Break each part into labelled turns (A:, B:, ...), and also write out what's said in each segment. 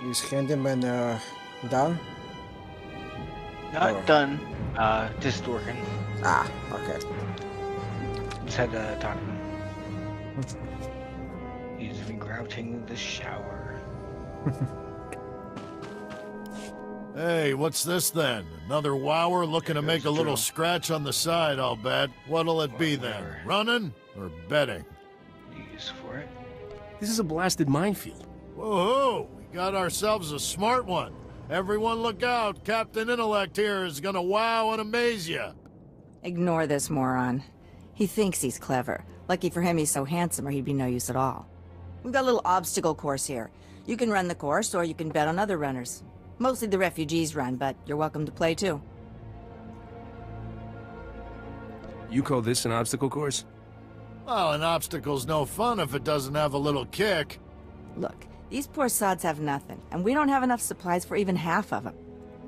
A: Is Handyman done?
B: Not done. Just working.
A: Ah, okay.
B: Just had to talk to him. He's been grouching in the shower.
C: Hey, what's this then? Another wower looking to make a little scratch on the side, I'll bet. What'll it be then? Running or betting?
B: Use for it.
D: This is a blasted minefield.
C: Woohoo! We got ourselves a smart one. Everyone look out. Captain Intellect here is gonna wow and amaze you.
E: Ignore this moron. He thinks he's clever. Lucky for him he's so handsome or he'd be no use at all. We've got a little obstacle course here. You can run the course or you can bet on other runners. Mostly the refugees run, but you're welcome to play too.
D: You call this an obstacle course?
C: Well, an obstacle's no fun if it doesn't have a little kick.
E: Look, these poor sods have nothing, and we don't have enough supplies for even half of them.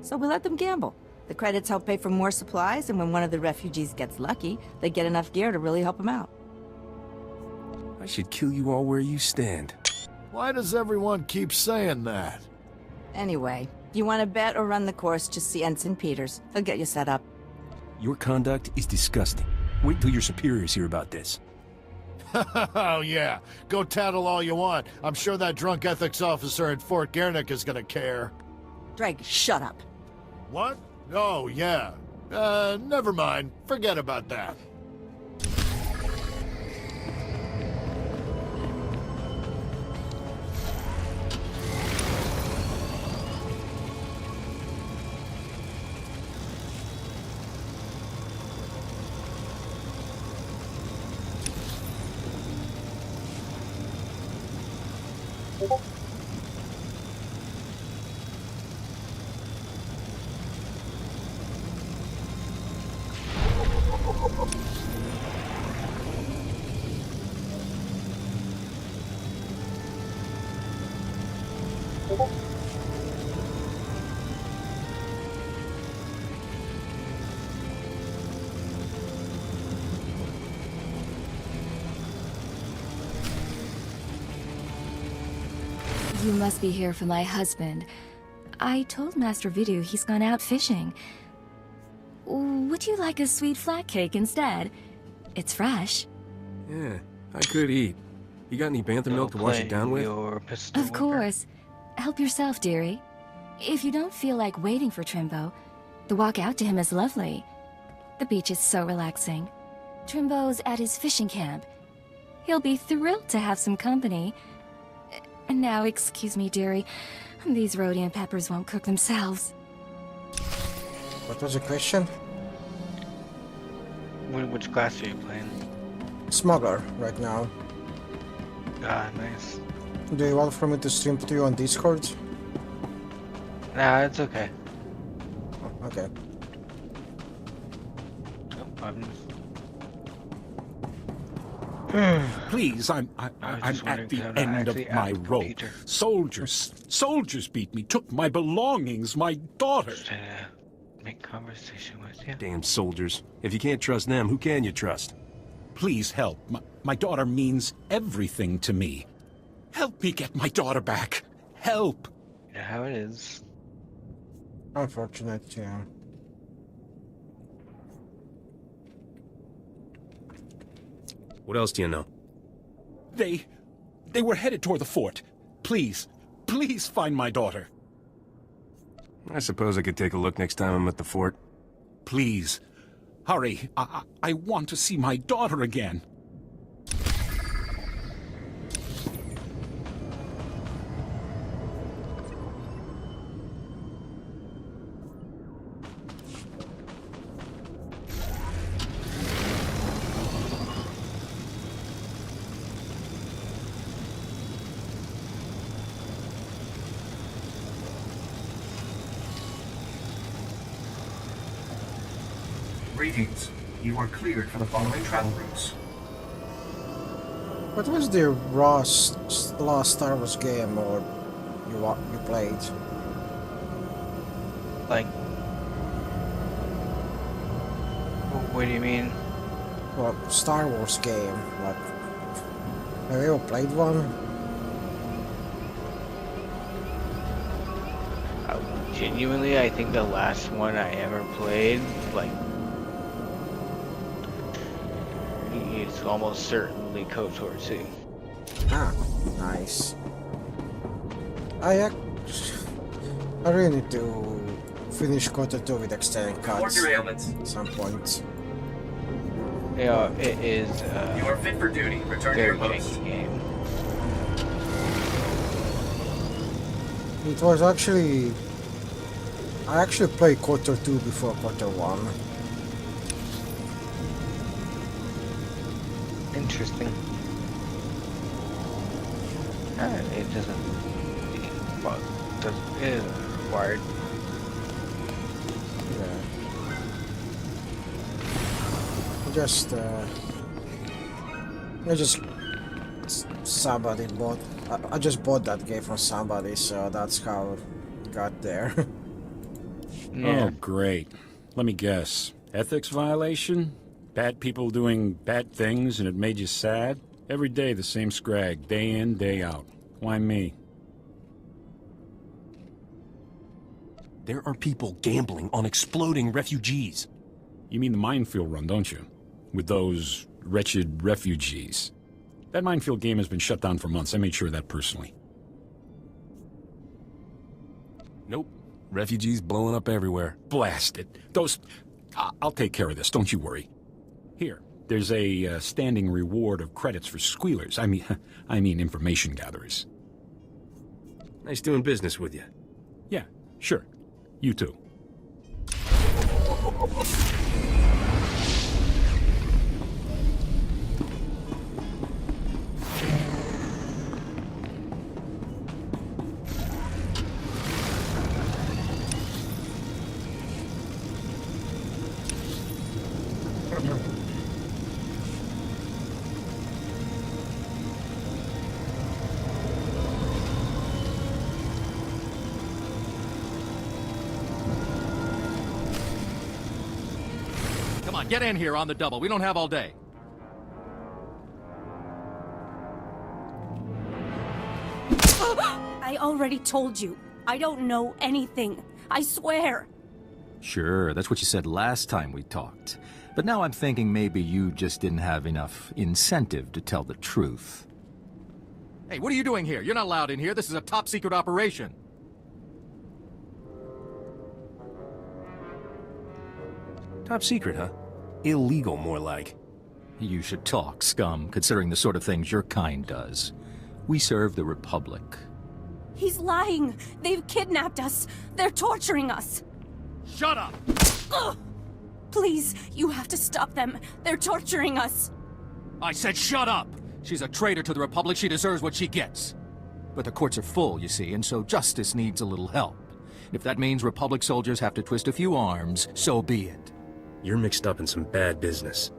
E: So we let them gamble. The credits help pay for more supplies, and when one of the refugees gets lucky, they get enough gear to really help them out.
D: I should kill you all where you stand.
C: Why does everyone keep saying that?
E: Anyway, if you want to bet or run the course, just see Ensign Peters. He'll get you set up.
D: Your conduct is disgusting. Wait till your superiors hear about this.
C: Oh, yeah. Go tattle all you want. I'm sure that drunk ethics officer at Fort Guernic is gonna care.
E: Drake, shut up.
C: What? Oh, yeah. Never mind. Forget about that.
F: You must be here for my husband. I told Master Vidu he's gone out fishing. Would you like a sweet flat cake instead? It's fresh.
D: Yeah, I could eat. You got any bantha milk to wash it down with?
F: Of course. Help yourself, dearie. If you don't feel like waiting for Trimbo, the walk out to him is lovely. The beach is so relaxing. Trimbo's at his fishing camp. He'll be thrilled to have some company. And now, excuse me, dearie, these rhodium peppers won't cook themselves.
A: What was the question?
B: Which class are you playing?
A: Smuggler, right now.
B: Ah, nice.
A: Do you want for me to stream to you on Discord?
B: Nah, it's okay.
A: Oh, okay.
B: Oh, I'm
G: Please, I'm at the end of my rope. Soldiers beat me, took my belongings, my daughter.
B: Just trying to make conversation with you.
D: Damn soldiers. If you can't trust them, who can you trust?
G: Please help. My daughter means everything to me. Help me get my daughter back. Help.
B: You know how it is.
A: Unfortunate, yeah.
D: What else do you know?
G: They were headed toward the fort. Please find my daughter.
D: I suppose I could take a look next time I'm at the fort.
G: Please, hurry. I want to see my daughter again.
H: Greetings. You are cleared for the following travel routes.
A: What was the last Star Wars game or you played?
B: Like, what do you mean?
A: Well, Star Wars game. Like, have you ever played one?
B: genuinely, I think the last one I ever played, like, it's almost certainly KOTOR 2.
A: Ah, nice. I really need to finish KOTOR 2 with extended
H: More
A: cuts
H: derailments.
A: at some point.
B: Yeah, it is
H: You are fit for duty. Return to your
B: very
H: post.
B: janky game.
A: It was actually... I actually played KOTOR 2 before KOTOR 1.
B: Interesting. It doesn't. Well, it isn't required.
A: Yeah. Somebody bought. I just bought that game from somebody, so that's how it got there.
B: Yeah.
G: Oh, great. Let me guess. Ethics violation? Bad people doing bad things and it made you sad? Every day the same scrag, day in, day out. Why me?
D: There are people gambling on exploding refugees.
G: You mean the minefield run, don't you? With those wretched refugees. That minefield game has been shut down for months. I made sure of that personally.
D: Nope. Refugees blowing up everywhere.
G: Blast it. Those... I'll take care of this, don't you worry. Here, there's a standing reward of credits for squealers. I mean information gatherers.
D: Nice doing business with you.
G: Yeah, sure. You too.
I: Come on, get in here on the double. We don't have all day.
J: I already told you. I don't know anything. I swear.
I: Sure, that's what you said last time we talked. But now I'm thinking maybe you just didn't have enough incentive to tell the truth. Hey, what are you doing here? You're not allowed in here. This is a top-secret operation.
D: Top secret, huh? Illegal, more like.
I: You should talk, scum, considering the sort of things your kind does. We serve the Republic.
J: He's lying. They've kidnapped us. They're torturing us.
I: Shut up!
J: Ugh! Please, you have to stop them. They're torturing us.
I: I said shut up! She's a traitor to the Republic. She deserves what she gets. But the courts are full, you see, and so justice needs a little help. If that means Republic soldiers have to twist a few arms, so be it.
D: You're mixed up in some bad business.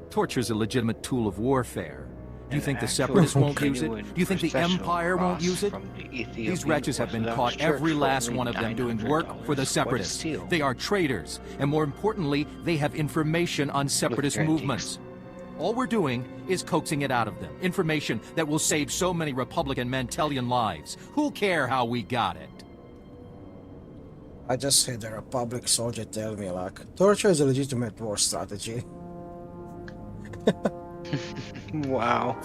I: Torture's a legitimate tool of warfare. Do you
B: An
I: think the
B: actual
I: Separatists won't use it?
B: genuine
I: Do you think the
B: processional
I: Empire won't
B: cross
I: use it?
B: from the Ethiopian
I: These wretches have been
B: Orthodox
I: caught, every
B: Church
I: last
B: for
I: one of them, doing work for the
B: $900.
I: Separatists.
B: What a steal.
I: They are traitors, and more importantly, they have information on Separatist
B: guarantees.
I: movements. All we're doing is coaxing it out of them. Information that will save so many Republican Mantelian lives. Who'll care how we got it?
A: I just had a Republic soldier tell me, like, torture is a legitimate war strategy.
B: Wow.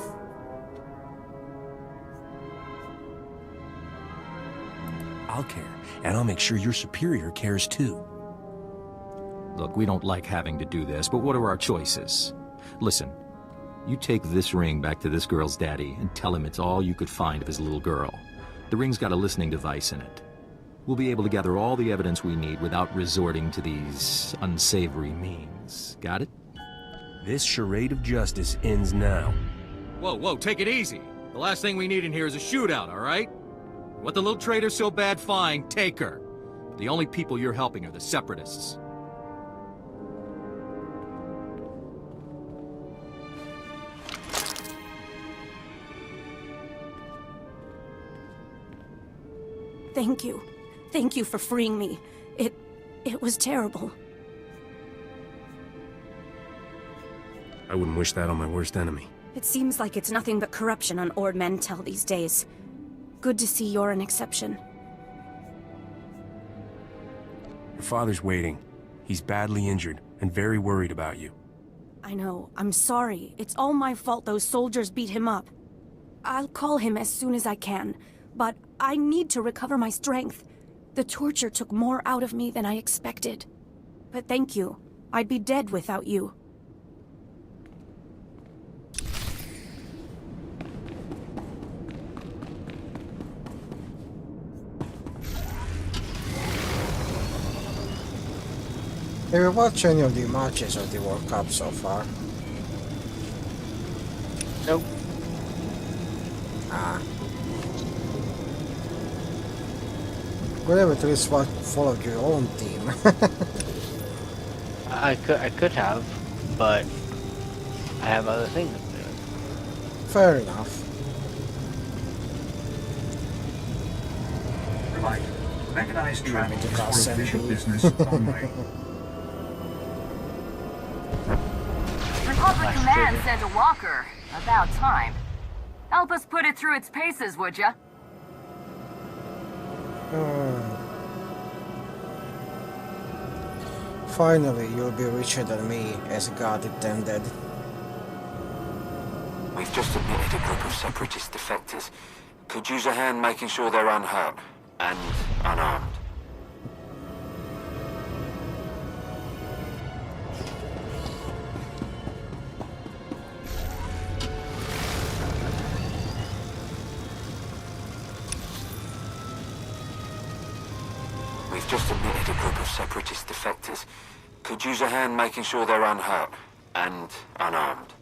D: I'll care, and I'll make sure your superior cares too.
I: Look, we don't like having to do this, but what are our choices? Listen, you take this ring back to this girl's daddy and tell him it's all you could find of his little girl. The ring's got a listening device in it. We'll be able to gather all the evidence we need without resorting to these unsavory means. Got it?
D: This charade of justice ends now.
I: Whoa, take it easy. The last thing we need in here is a shootout, all right? What the little traitor's so bad, fine, take her. The only people you're helping are the Separatists.
J: Thank you. Thank you for freeing me. It was terrible.
D: I wouldn't wish that on my worst enemy.
J: It seems like it's nothing but corruption on Ord Mantell these days. Good to see you're an exception.
D: Your father's waiting. He's badly injured and very worried about you.
J: I know. I'm sorry. It's all my fault those soldiers beat him up. I'll call him as soon as I can, but I need to recover my strength. The torture took more out of me than I expected. But thank you. I'd be dead without you.
A: Have you watched any of the matches of the World Cup so far?
B: Nope.
A: Ah. Could have at least followed your own team.
B: I could have, but I have other things to do.
A: Fair enough.
H: Right. Mechanized
A: You want me to
H: travel
A: call
H: is for official
A: Sandy?
H: business only.
K: Republic Command sent a walker. About time. Help us put it through its paces, would ya?
A: Finally, you'll be richer than me, as God intended.
L: We've just admitted a group of Separatist defectors. Could use a hand making sure they're unhurt and unarmed. We've just admitted a group of Separatist defectors. Could use a hand making sure they're unhurt and unarmed.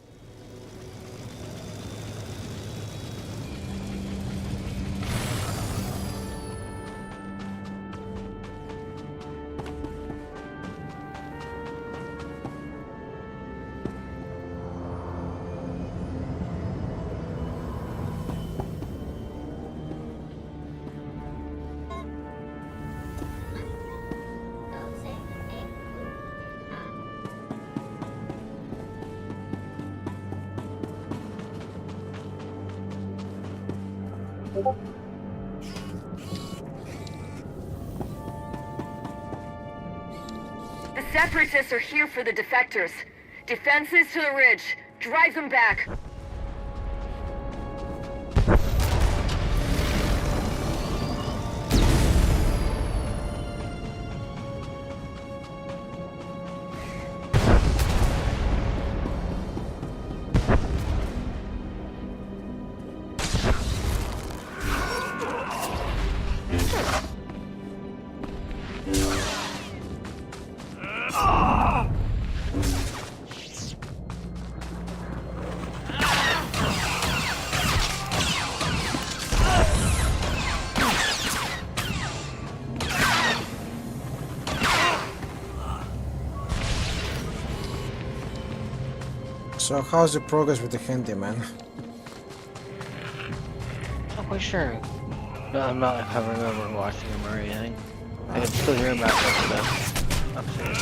K: The Separatists are here for the defectors. Defenses to the ridge. Drive them back.
A: So how's the progress with the handyman?
B: Not quite sure. No, I'm not if I remember watching him or anything. I can still hear him back upstairs.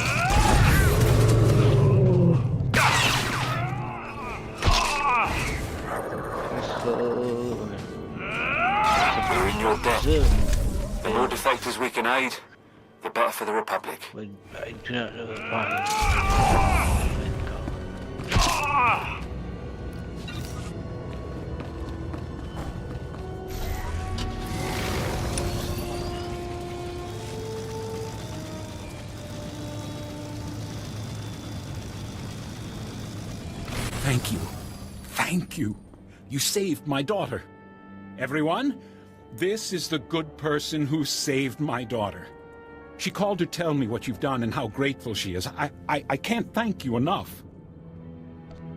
L: We're in your debt. The more defectors we can aid, the better for the Republic.
B: But I do not know why.
G: Thank you. Thank you. You saved my daughter. Everyone, this is the good person who saved my daughter. She called to tell me what you've done and how grateful she is. I can't thank you enough.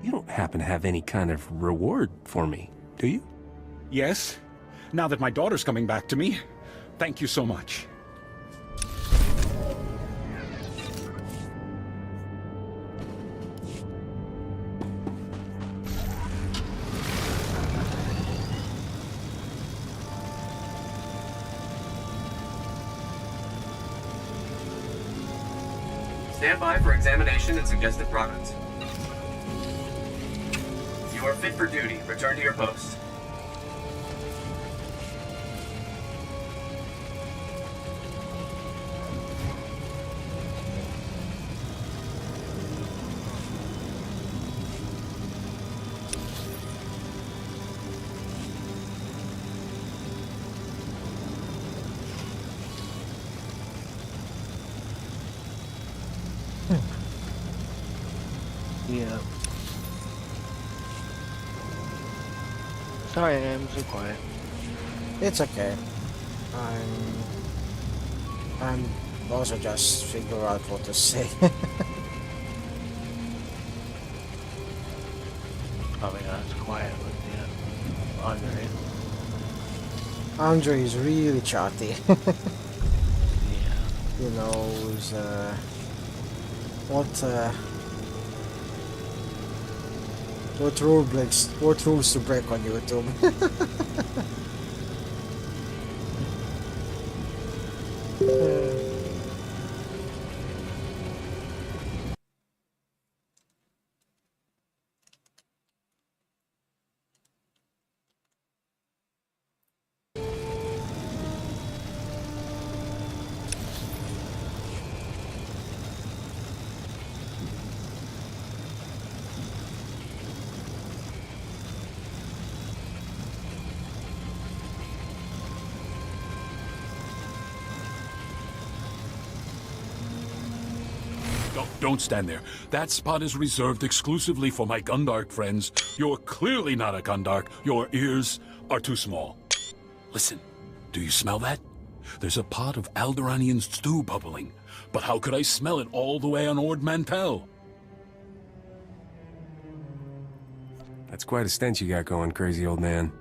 D: You don't happen to have any kind of reward for me, do you?
G: Yes. Now that my daughter's coming back to me, thank you so much.
M: Stand by for examination and suggested progress. You are fit for duty. Return to your post.
B: Yeah. Sorry, I'm so quiet.
A: It's okay. I'm also just figure out what to say.
B: Oh my god, it's quiet with the Andre.
A: Andre is really chatty.
B: Yeah.
A: He knows what rules to break on YouTube.
G: Don't stand there. That spot is reserved exclusively for my Gundark friends. You're clearly not a Gundark. Your ears are too small. Listen, do you smell that? There's a pot of Alderaanian stew bubbling. But how could I smell it all the way on Ord Mantell?
N: That's quite a stench you got going, crazy old man.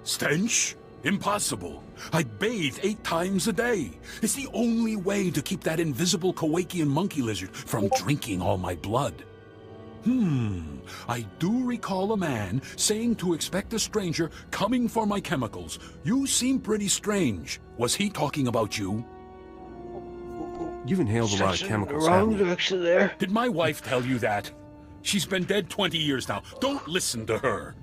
G: Stench? Impossible. I bathe 8 times a day. It's the only way to keep that invisible Kowakian monkey lizard from drinking all my blood. I do recall a man saying to expect a stranger coming for my chemicals. You seem pretty strange. Was he talking about you?
N: You've inhaled a lot of chemicals,
B: Wrong
N: haven't you?
B: direction there.
G: Did my wife tell you that? She's been dead 20 years now. Don't listen to her.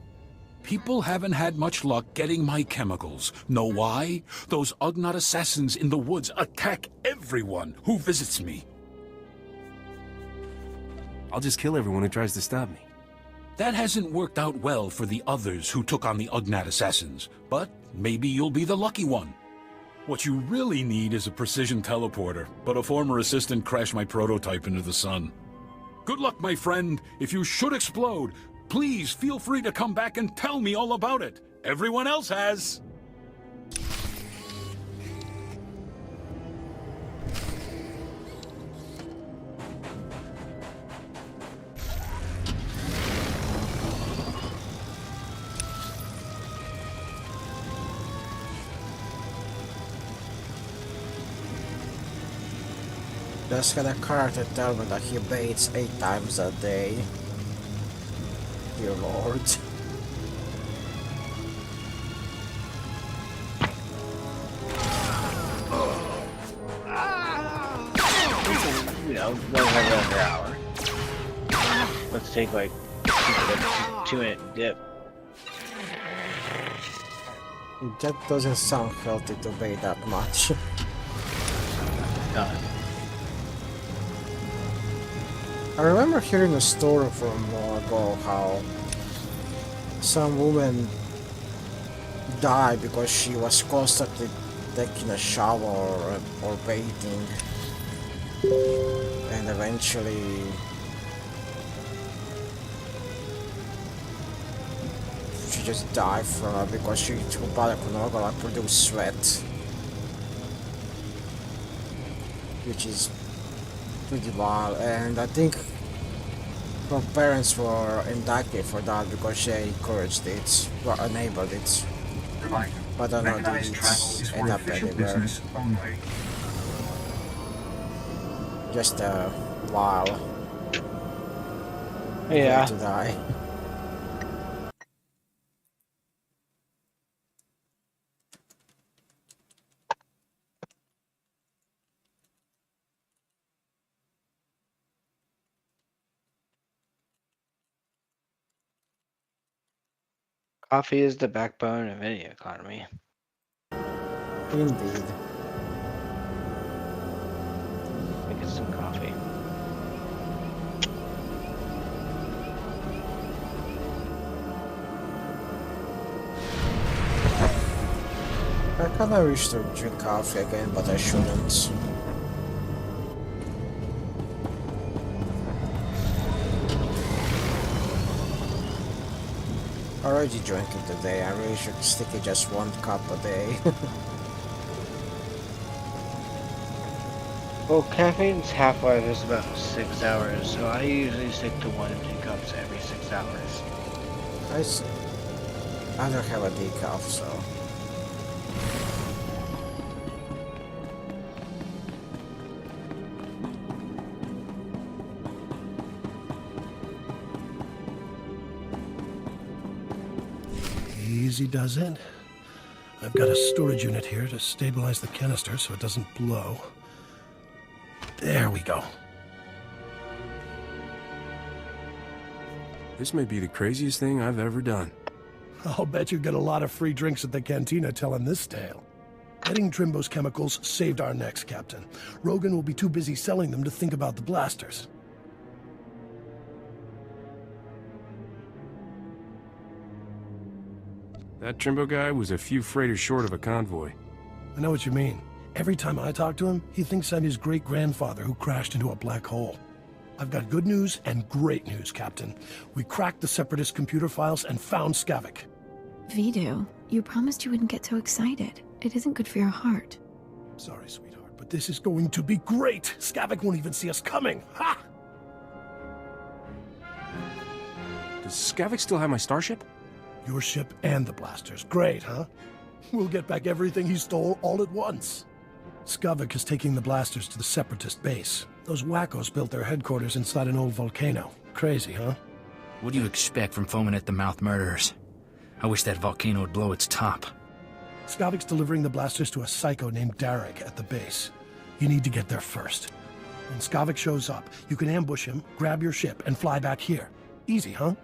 G: People haven't had much luck getting my chemicals. Know why? Those Ugnaught assassins in the woods attack everyone who visits me.
N: I'll just kill everyone who tries to stop me.
G: That hasn't worked out well for the others who took on the Ugnaught assassins, but maybe you'll be the lucky one. What you really need is a precision teleporter, but a former assistant crashed my prototype into the sun. Good luck, my friend. If you should explode, please feel free to come back and tell me all about it. Everyone else has.
A: Just got a character tell me that he bathes 8 times a day. Dear Lord.
B: You know, don't have another hour. Let's take like a 2-minute dip.
A: That doesn't sound healthy to bathe that much. I remember hearing a story from long ago how some woman died because she was constantly taking a shower or bathing, and eventually she just died from it because her body could no longer like produce sweat, which is pretty wild. And I think her parents were indicted for that because they encouraged it, or enabled it.
H: Reminder,
A: But I don't know, did
H: mechanized travel is
A: it
H: for
A: end up
H: official
A: anywhere?
H: business only.
A: Just a wild
B: Yeah.
A: way to die.
B: Coffee is the backbone of any economy.
A: Indeed.
B: Make us some coffee.
A: I kinda wish to drink coffee again, but I shouldn't. Already drinking today. I really should stick to just 1 cup a day.
B: Well, caffeine's half-life is about 6 hours, so I usually stick to 1 to 2 cups every 6 hours.
A: I see. I don't have a decaf, so...
O: Easy does it. I've got a storage unit here to stabilize the canister so it doesn't blow. There we go.
N: This may be the craziest thing I've ever done.
O: I'll bet you get a lot of free drinks at the cantina telling this tale. Getting Trimbo's chemicals saved our necks, Captain. Rogan will be too busy selling them to think about the blasters.
N: That Trimbo guy was a few freighters short of a convoy.
O: I know what you mean. Every time I talk to him, he thinks I'm his great-grandfather who crashed into a black hole. I've got good news and great news, Captain. We cracked the Separatist computer files and found Skavik.
P: Vidu, you promised you wouldn't get so excited. It isn't good for your heart.
O: Sorry, sweetheart, but this is going to be great! Skavik won't even see us coming! Ha!
N: Does Skavik still have my starship?
O: Your ship and the blasters. Great, huh? We'll get back everything he stole all at once. Skavik is taking the blasters to the Separatist base. Those wackos built their headquarters inside an old volcano. Crazy, huh?
Q: What do you expect from foaming-at-the-mouth murderers? I wish that volcano would blow its top.
O: Skavik's delivering the blasters to a psycho named Darek at the base. You need to get there first. When Skavik shows up, you can ambush him, grab your ship, and fly back here. Easy, huh?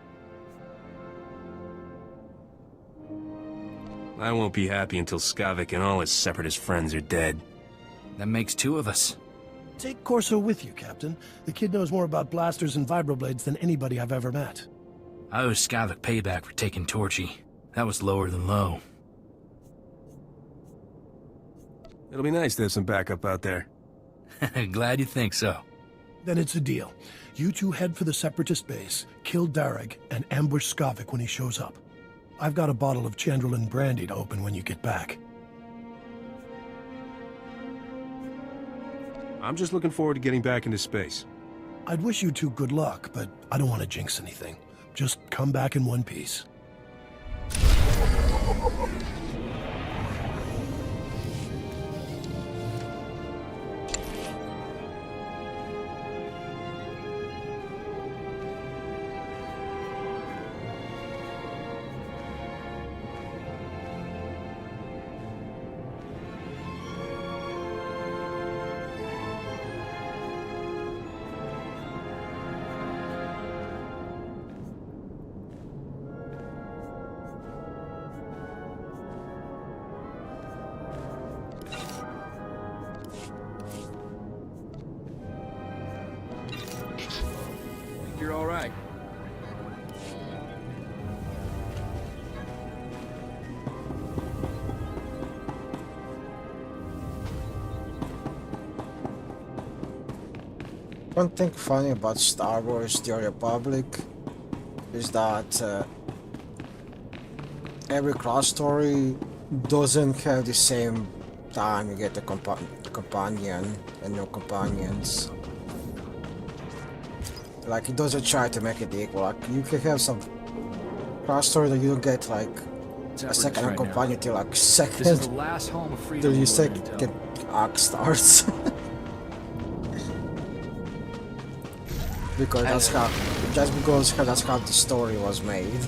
N: I won't be happy until Skavik and all his Separatist friends are dead.
Q: That makes 2 of us.
O: Take Corso with you, Captain. The kid knows more about blasters and vibroblades than anybody I've ever met.
Q: I owe Skavik payback for taking Torchy. That was lower than low.
N: It'll be nice to have some backup out there.
Q: Glad you think so.
O: Then it's a deal. You two head for the Separatist base, kill Darek, and ambush Skavik when he shows up. I've got a bottle of Chandrelin brandy to open when you get back.
N: I'm just looking forward to getting back into space.
O: I'd wish you two good luck, but I don't want to jinx anything. Just come back in one piece.
Q: You're all right.
A: One thing funny about Star Wars The Old Republic is that every cross story doesn't have the same time you get the companion and no companions. Like, it doesn't try to make it equal. Like, you can have some cross story that you don't get like a second right companion till like second.
Q: This is the last home of freedom.
A: Till you second arc starts. Because that's how, just because that's how the story was made.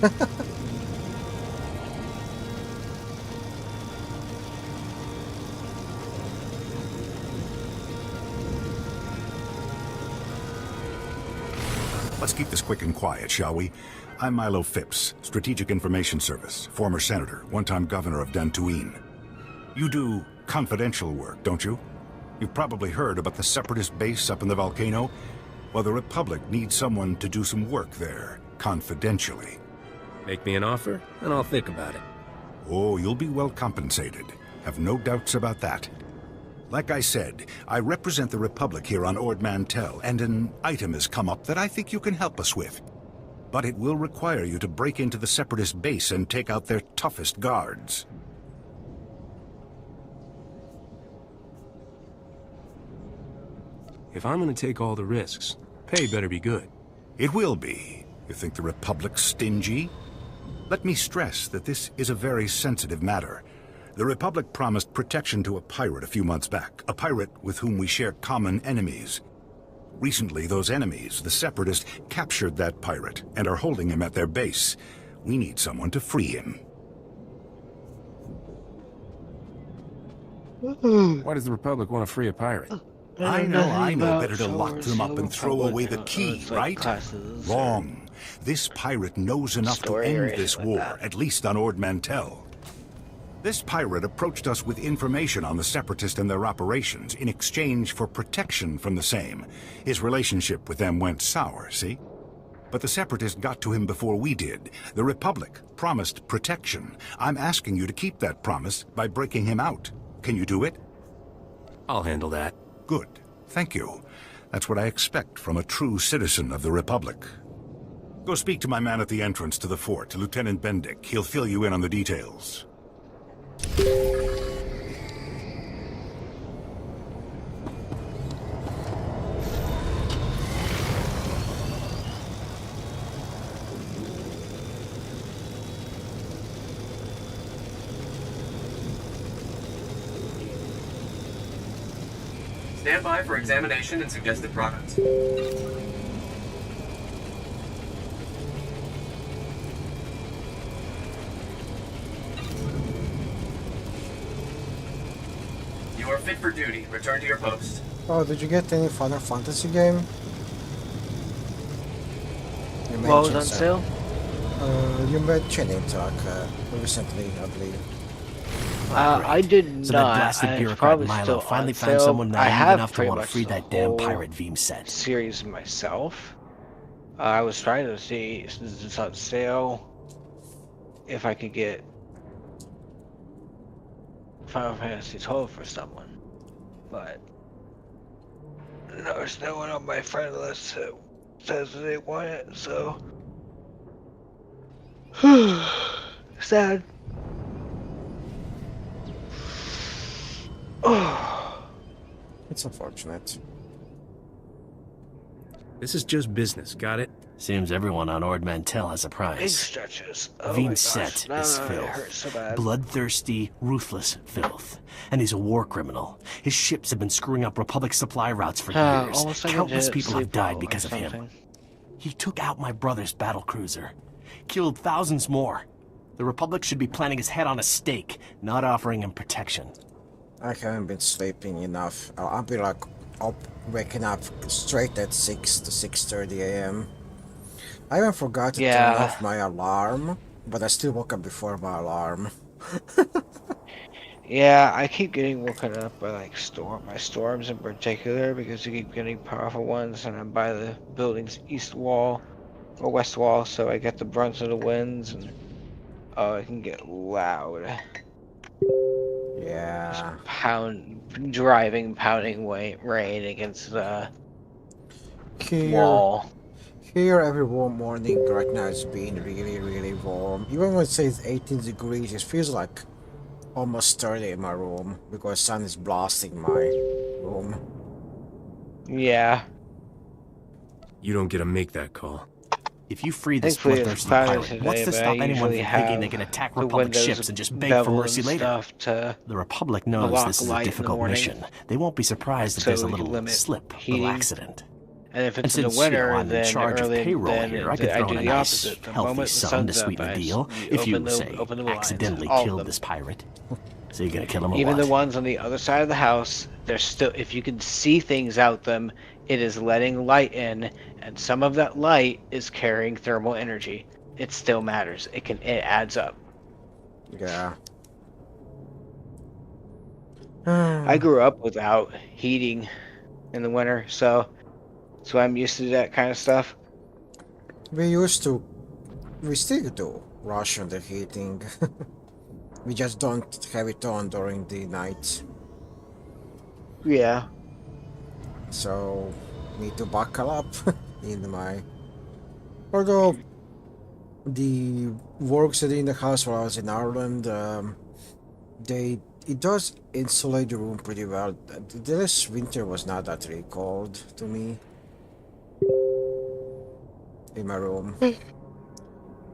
R: Let's keep this quick and quiet, shall we? I'm Milo Phipps, Strategic Information Service, former senator, one-time governor of Dantooine. You do confidential work, don't you? You've probably heard about the Separatist base up in the volcano. Well, the Republic needs someone to do some work there, confidentially.
N: Make me an offer, and I'll think about it.
R: Oh, you'll be well compensated. Have no doubts about that. Like I said, I represent the Republic here on Ord Mantell, and an item has come up that I think you can help us with. but it will require you to break into the Separatist base and take out their toughest guards.
N: If I'm gonna take all the risks, pay better be good.
R: It will be. You think the Republic's stingy? Let me stress that this is a very sensitive matter. The Republic promised protection to a pirate a few months back, a pirate with whom we share common enemies. Recently, those enemies, the Separatists, captured that pirate and are holding him at their base. We need someone to free him.
N: Why does the Republic want to free a pirate?
R: I know. Better to lock them up and throw away the key, right? Wrong. This pirate knows enough to end this war, at least on Ord Mantell. This pirate approached us with information on the Separatists and their operations in exchange for protection from the same. His relationship with them went sour, see? But the Separatists got to him before we did. The Republic promised protection. I'm asking you to keep that promise by breaking him out. Can you do it?
N: I'll handle that.
R: Good. Thank you. That's what I expect from a true citizen of the Republic. Go speak to my man at the entrance to the fort, Lieutenant Bendick. He'll fill you in on the details.
M: Stand by for examination and suggested products. You are fit for duty. Return to your post.
A: Oh, did you get any Final Fantasy game? You
B: What was on
A: some.
B: sale?
A: You mentioned it like recently, I believe.
B: I did
S: So
B: not.
S: that blasted
B: It's
S: bureaucrat
B: probably
S: Milo
B: still
S: finally
B: on
S: found
B: sale.
S: someone
B: I
S: naive
B: have
S: enough to
B: pretty
S: want to
B: much
S: free
B: the
S: that damn
B: whole
S: pirate Veeam set.
B: series myself. I was trying to see since it's on sale if I could get Final Fantasy 12 for someone, but there's no one on my friend list that says they want it, so sad.
A: It's unfortunate.
N: This is just business, got it?
S: Seems everyone on Ord Mantell has a
B: Big
S: prize.
B: stretches. Oh my
S: Veeam
B: gosh.
S: set
B: No,
S: is
B: no, it
S: filth.
B: hurts so bad.
S: Bloodthirsty, ruthless filth. And he's a war criminal. His ships have been screwing up Republic supply routes for years.
B: Almost like
S: Countless
B: legit
S: people have
B: sleep
S: died
B: well
S: because
B: or
S: of him.
B: something.
S: He took out my brother's battlecruiser. Killed thousands more. The Republic should be planting his head on a stake, not offering him protection.
A: I haven't been sleeping enough. I'll be like up, waking up straight at 6 to 6:30 a.m. I even forgot to turn off my alarm, but I still woke up before my alarm.
B: Yeah, I keep getting woken up by like my storms in particular because you keep getting powerful ones, and I'm by the building's east wall or west wall, so I get the brunt of the winds, and oh, it can get loud.
A: Yeah.
B: Just pounding rain against the
A: wall. Here every warm morning right now it's been really warm. Even when it says 18 degrees, it feels like almost 30 in my room because sun is blasting my room.
B: Yeah.
N: You don't get to make that call.
S: If you free this
B: Thankfully, it's
S: bloodthirsty
B: cloudy
S: pirate,
B: today,
S: what's to
B: but
S: stop
B: I
S: anyone from
B: usually
S: thinking they
B: have
S: can attack
B: the
S: Republic
B: windows
S: ships and just beg for
B: beveled
S: mercy
B: and
S: later?
B: stuff to
S: The Republic knows
B: block
S: this is
B: light
S: a
B: in the
S: difficult
B: morning,
S: mission. They won't be surprised if
B: so
S: there's a
B: we can
S: little
B: limit
S: slip,
B: heating.
S: little accident.
B: And if it's in
S: since,
B: the winter,
S: I'm in
B: then
S: charge of
B: early,
S: payroll
B: then
S: here, I could
B: I
S: throw
B: do
S: in a
B: the
S: nice,
B: opposite. The
S: healthy
B: moment the
S: sum
B: sun's
S: to
B: up,
S: sweeten the
B: I
S: deal.
B: open
S: If you,
B: the
S: say,
B: blinds,
S: accidentally
B: all of
S: killed
B: them.
S: this pirate. So you're gonna kill him or
B: Even
S: what?
B: the ones on the other side of the house, they're still. If you can see things out them, it is letting light in, and some of that light is carrying thermal energy. It still matters. It adds up.
A: Yeah.
B: I grew up without heating in the winter, so I'm used to that kind of stuff.
A: We still do ration the heating. We just don't have it on during the night.
B: Yeah.
A: So, need to buckle up in my... Although, the works that in the house while I was in Ireland, it does insulate the room pretty well. This winter was not that really cold to me in my room.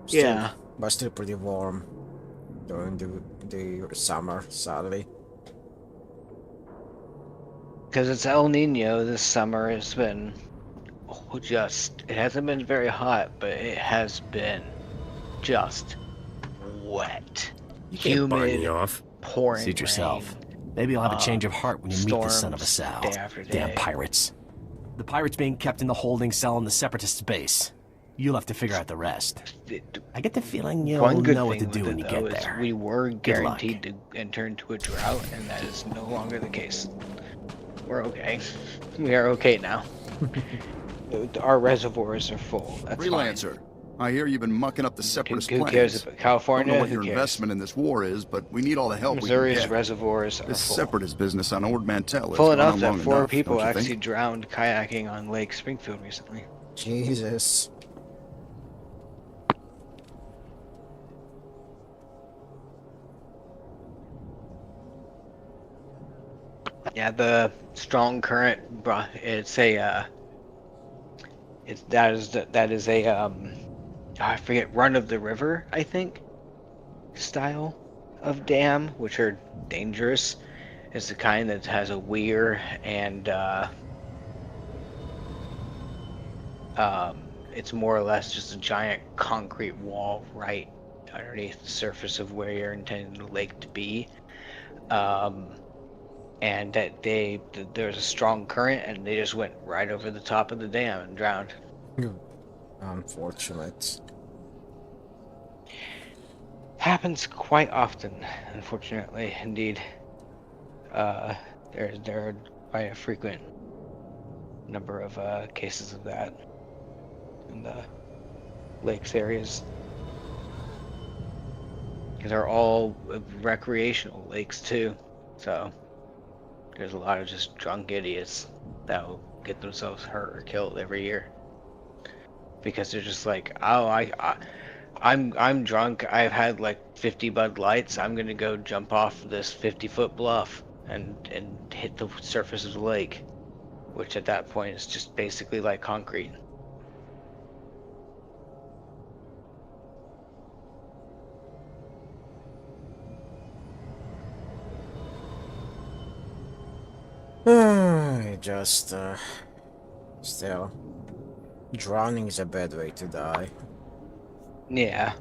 A: Still,
B: Yeah.
A: but still pretty warm during the summer, sadly.
B: Because it's El Nino this summer. It's been it hasn't been very hot, but it has been just wet,
N: You can't bar me
B: humid,
N: off.
B: pouring
S: Suit yourself.
B: rain.
S: Maybe you'll have a change of heart when you meet the son of a
B: storms,
S: sow.
B: day after
S: Damn
B: day.
S: pirates. The pirates being kept in the holding cell in the Separatists' base. You'll have to figure out the rest. I get the feeling you'll
B: One good
S: know what to
B: thing
S: do
B: with
S: when
B: it,
S: you
B: though,
S: get
B: is
S: there.
B: we were
S: Good luck.
B: guaranteed to enter into a drought, and that is no longer the case. We're okay. We are okay now. Our reservoirs are full. That's
T: Freelancer, I hear you've been mucking up the Separatist
B: Who
T: plans.
B: cares about California?
T: Don't know what
B: Who
T: your
B: cares?
T: investment in this war is, but we need all the help we
B: Missouri's
T: can get.
B: reservoirs are
T: This
B: full.
T: Separatist business on Ord Mantell has
B: Full
T: gone
B: enough
T: on
B: that
T: long
B: 4
T: enough,
B: people
T: don't you
B: actually
T: think?
B: drowned kayaking on Lake Springfield recently.
A: Jesus.
B: Yeah, the strong current, it's a, that is a, I forget, run of the river, I think, style of dam, which are dangerous. It's the kind that has a weir and, it's more or less just a giant concrete wall right underneath the surface of where you're intending the lake to be. And that there's a strong current, and they just went right over the top of the dam and drowned.
A: Unfortunate.
B: Happens quite often, unfortunately, indeed. There are quite a frequent number of cases of that in the lakes areas. They're all recreational lakes too, so there's a lot of just drunk idiots that will get themselves hurt or killed every year because they're just like, oh, I'm drunk. I've had like 50 Bud Lights. I'm gonna go jump off this 50-foot bluff and hit the surface of the lake, which at that point is just basically like concrete.
A: Just, still, drowning is a bad way to die.
B: Yeah.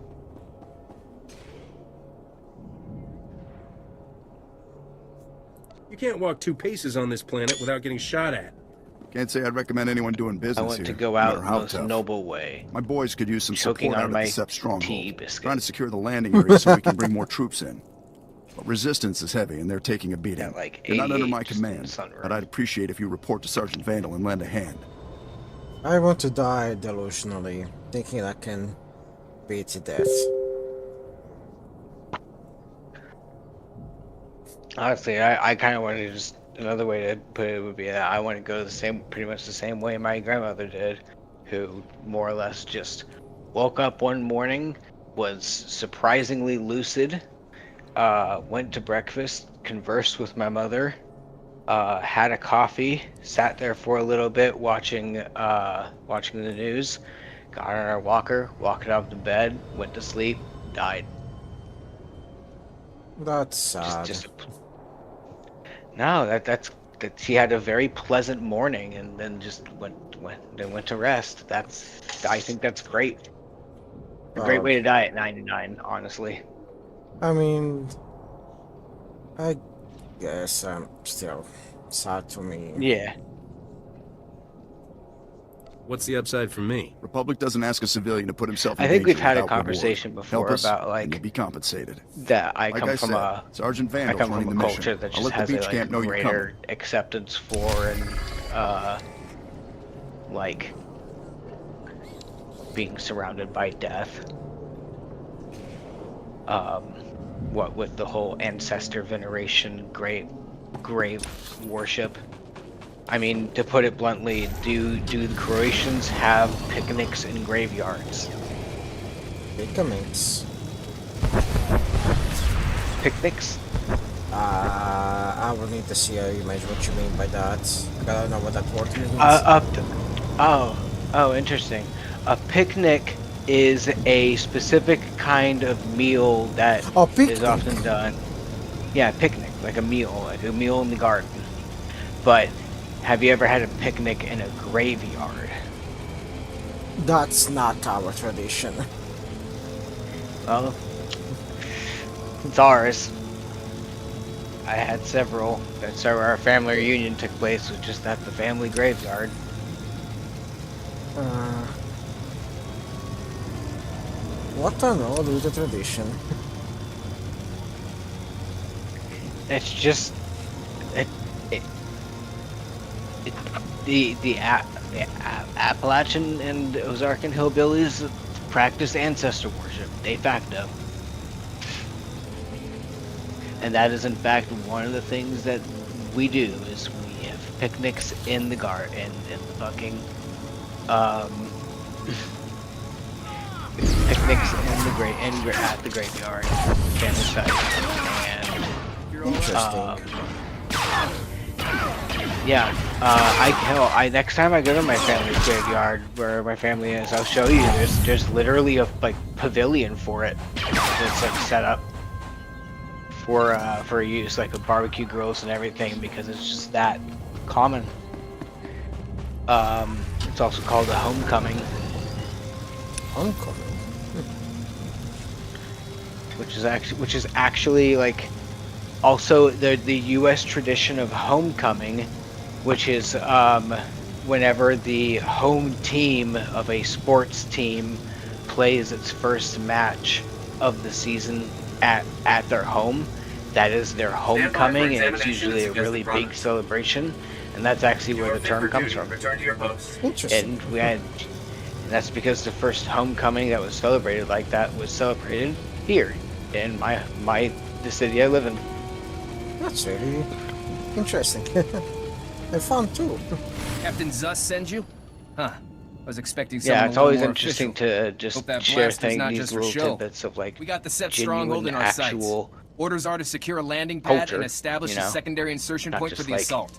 N: You can't walk 2 paces on this planet without getting shot at.
T: Can't say I'd recommend anyone doing business
B: I
T: here.
B: want to go
T: no
B: out
T: matter
B: the
T: how
B: most
T: tough.
B: noble way.
T: My boys could use some
B: Choking
T: support
B: on
T: out
B: my
T: at the Sep
B: tea
T: stronghold.
B: biscuit.
T: Trying to secure the landing area so we can bring more troops in. But resistance is heavy, and they're taking a beating.
B: Like
T: You're not under
B: 88
T: my
B: just in the
T: command,
B: sunroom.
T: but I'd appreciate if you report to Sergeant Vandal and lend a hand.
A: I want to die delusionally, thinking I can beat to death.
B: Honestly, I kind of want to just, another way to put it would be that I want to go pretty much the same way my grandmother did, who more or less just woke up one morning, was surprisingly lucid, went to breakfast, conversed with my mother, had a coffee, sat there for a little bit watching the news, got on our walker, walked out to bed, went to sleep, died.
A: That's sad.
B: No, that she had a very pleasant morning and then just went to rest. I think that's great. A great way to die at 99, honestly.
A: I mean, I guess still sad to me.
B: Yeah.
N: What's the upside for me?
T: Republic doesn't ask a civilian to put himself in
B: I think
T: danger
B: we've had a
T: without reward.
B: conversation before
T: Help us,
B: about
T: and
B: like
T: you'll be compensated.
B: that I
T: Like
B: come
T: I
B: from
T: said, Sergeant Vandal's running the
B: culture
T: mission.
B: that
T: I'll
B: just
T: let the
B: has
T: beach
B: a
T: camp know you're
B: greater
T: coming.
B: acceptance for and like being surrounded by death. What with the whole ancestor veneration, grave worship. I mean, to put it bluntly, do the Croatians have picnics in graveyards?
A: Picnics.
B: Picnics?
A: I will need to see a image what you mean by that. I don't know what that word means.
B: Oh, interesting. A picnic is a specific kind of meal that is often done. Yeah, picnic, like a meal in the garden. But have you ever had a picnic in a graveyard?
A: That's not our tradition.
B: Well, it's ours. I had several. That's where our family reunion took place, was just at the family graveyard.
A: What an old tradition.
B: It's just the Appalachian and Ozarkan hillbillies practice ancestor worship de facto, and that is in fact one of the things that we do. Is we have picnics in the garden, in the fucking picnics at the graveyard, family site, and yeah. I next time I go to my family's graveyard where my family is, I'll show you. There's literally a pavilion for it that's like set up for use, like with barbecue grills and everything, because it's just that common. It's also called a homecoming.
A: Homecoming.
B: Which is actually like also the U.S. tradition of homecoming, which is whenever the home team of a sports team plays its first match of the season at their home. That is their homecoming, and it's usually a really big celebration, and that's actually where the term comes from.
M: Return to your post.
B: And that's because the first homecoming that was celebrated like that was celebrated here in the city I live in.
A: That's really interesting. And fun too.
Q: Captain Zuss sends you? Huh. I was expecting
B: Yeah,
Q: something
B: it's
Q: a little
B: always
Q: more
B: interesting
Q: official.
B: to just
Q: Hope that
B: share
Q: blast is not
B: these
Q: just for
B: little
Q: show.
B: tidbits of like
Q: We got the set
B: genuine,
Q: stronghold in our sights.
B: actual
Q: Orders are to secure a landing pad
B: culture,
Q: and establish
B: you know?
Q: a secondary insertion
B: Not
Q: point for
B: just
Q: the
B: like
Q: assault.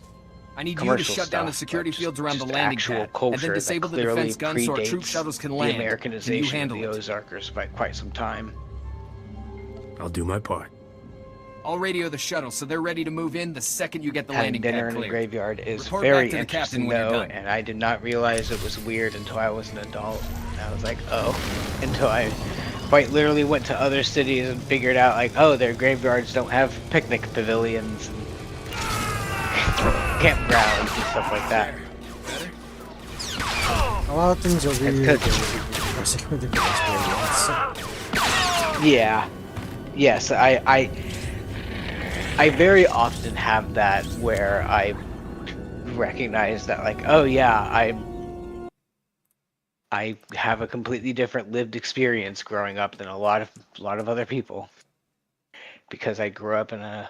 Q: I need you to
B: commercial
Q: shut down the
B: stuff,
Q: security
B: but
Q: fields around the
B: just
Q: landing
B: actual
Q: pad, and
B: culture
Q: then
B: that
Q: disable the
B: clearly
Q: defense guns so our troop
B: predates
Q: shuttles can
B: the
Q: land. Can you
B: Americanization of
Q: handle
B: the
Q: it?
B: Ozarkers by quite some time.
N: I'll do my part.
Q: I'll radio the shuttle so they're ready to move in the second you get the
B: Having
Q: landing
B: dinner
Q: pad
B: in a
Q: cleared.
B: graveyard is
Q: Report
B: very
Q: back to the captain
B: interesting
Q: when you're
B: though,
Q: done.
B: and I did not realize it was weird until I was an adult. And I was like, oh, until I quite literally went to other cities and figured out like, oh, their graveyards don't have picnic pavilions and campgrounds and stuff like that.
A: A lot of things are really
B: Yeah. Yes, I very often have that where I recognize that like, oh yeah, I have a completely different lived experience growing up than a lot of other people, because I grew up in a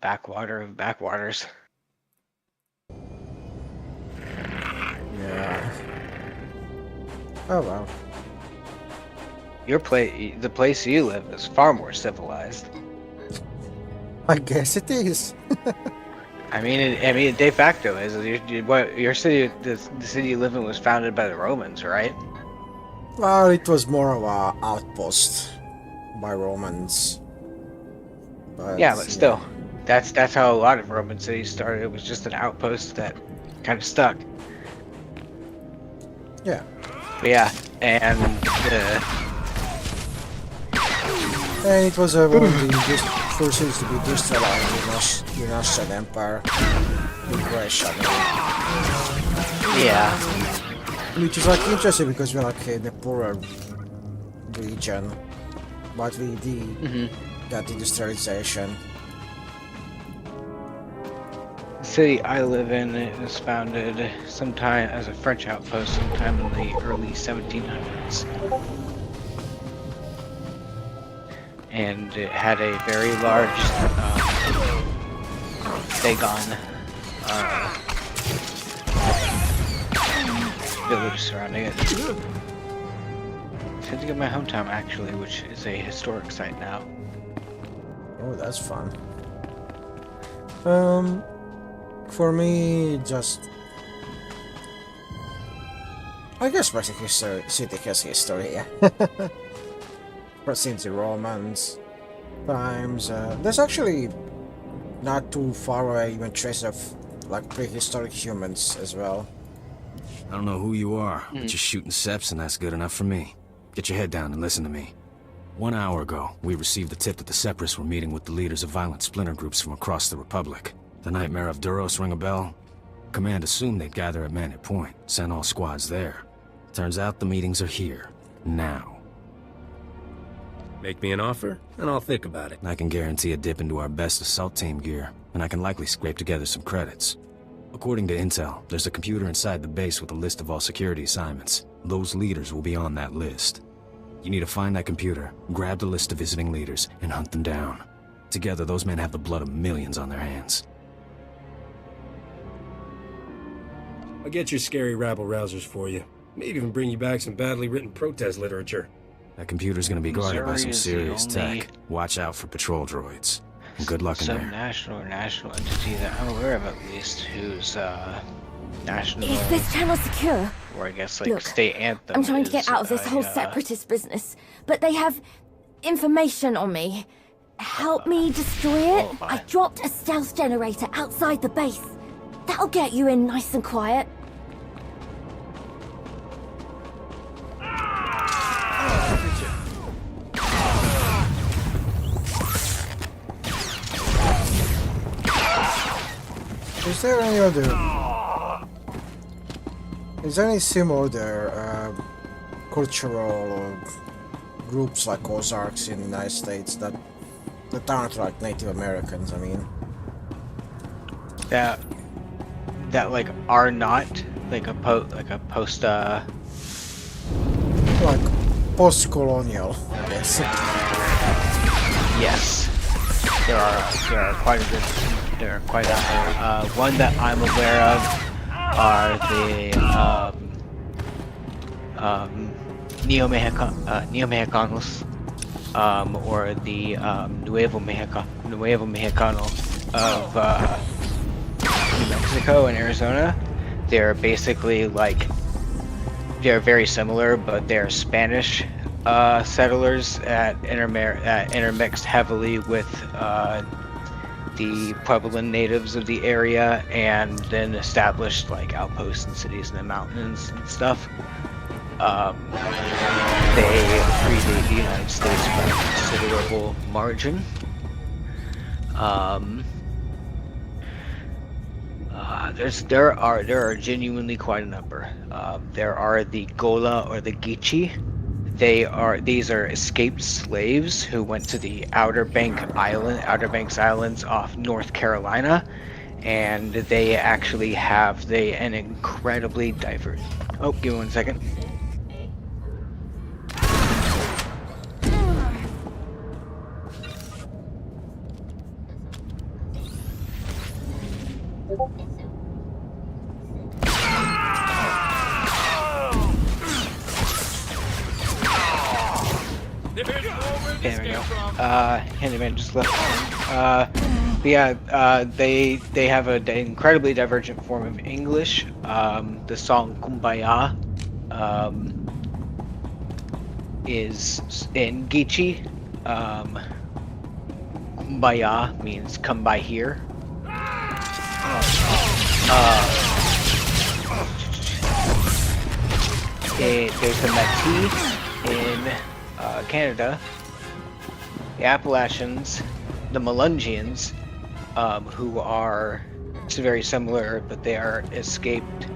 B: backwater of backwaters.
A: Yeah. Oh well.
B: The place you live is far more civilized.
A: I guess it is.
B: I mean, de facto is. Your city, the city you live in, was founded by the Romans, right?
A: Well, it was more of a outpost by Romans.
B: Yeah, but still, that's how a lot of Roman cities started. It was just an outpost that kind of stuck.
A: Yeah.
B: But yeah, and
A: it was one of the first cities to be industrialized in the Russian Empire.
B: Yeah.
A: Which is like interesting because we're like in the poorer region, but we did that industrialization.
B: The city I live in, it was founded sometime as a French outpost sometime in the early 1700s. And it had a very large Dagon village surrounding it. had to get my hometown actually, which is a historic site now.
A: Oh, that's fun. For me, just I guess Mexico City has history, yeah. Since the Romans times, there's actually not too far away even traces of like prehistoric humans as well.
Q: I don't know who you are, but you're shooting seps and that's good enough for me. Get your head down and listen to me. 1 hour ago, we received the tip that the Separatists were meeting with the leaders of violent splinter groups from across the Republic. The Nightmare of Duros ring a bell? Command assumed they'd gather at Manor Point, send all squads there. Turns out the meetings are here, now.
N: Make me an offer, and I'll think about it.
Q: I can guarantee a dip into our best assault team gear, and I can likely scrape together some credits. According to intel, there's a computer inside the base with a list of all security assignments. Those leaders will be on that list. You need to find that computer, grab the list of visiting leaders, and hunt them down. Together, those men have the blood of millions on their hands.
N: I'll get your scary rabble-rousers for you. Maybe even bring you back some badly written protest literature.
Q: That computer's gonna be guarded by some
B: Missouri is
Q: serious
B: the only
Q: tech. Watch out for patrol droids. And good luck in there.
B: Subnational or national entity that I'm aware of at least who's national.
U: Is this channel secure?
B: Or I guess like
U: Look,
B: state anthem.
U: I'm trying to get out of this whole separatist business, but they have information on me. Help me destroy it? I dropped a stealth generator outside the base. That'll get you in nice and quiet.
A: Is there any other? Is there any similar cultural groups like Ozarks in the United States that aren't like Native Americans? I mean,
B: that like are not like a post
A: like post-colonial, I guess.
B: Yes, there are quite a bit. There are quite a one that I'm aware of are the Neo-Mexicanos, or the Nuevo Mexicano of New Mexico and Arizona. They're basically like, they're very similar, but they're Spanish settlers that intermixed heavily with the Puebloan natives of the area, and then established like outposts and cities in the mountains and stuff. They predate the United States by a considerable margin. There are genuinely quite a number. There are the Gola or the Geechee. These are escaped slaves who went to the Outer Banks Islands off North Carolina, and they actually have an incredibly diverse. Oh, give me 1 second. There we go. Handyman just left. But yeah, they have an incredibly divergent form of English. The song "Kumbaya" is in Geechee. Kumbaya means "come by here." There's a Métis in Canada, the Appalachians, the Melungeons, who are very similar, but they are escaped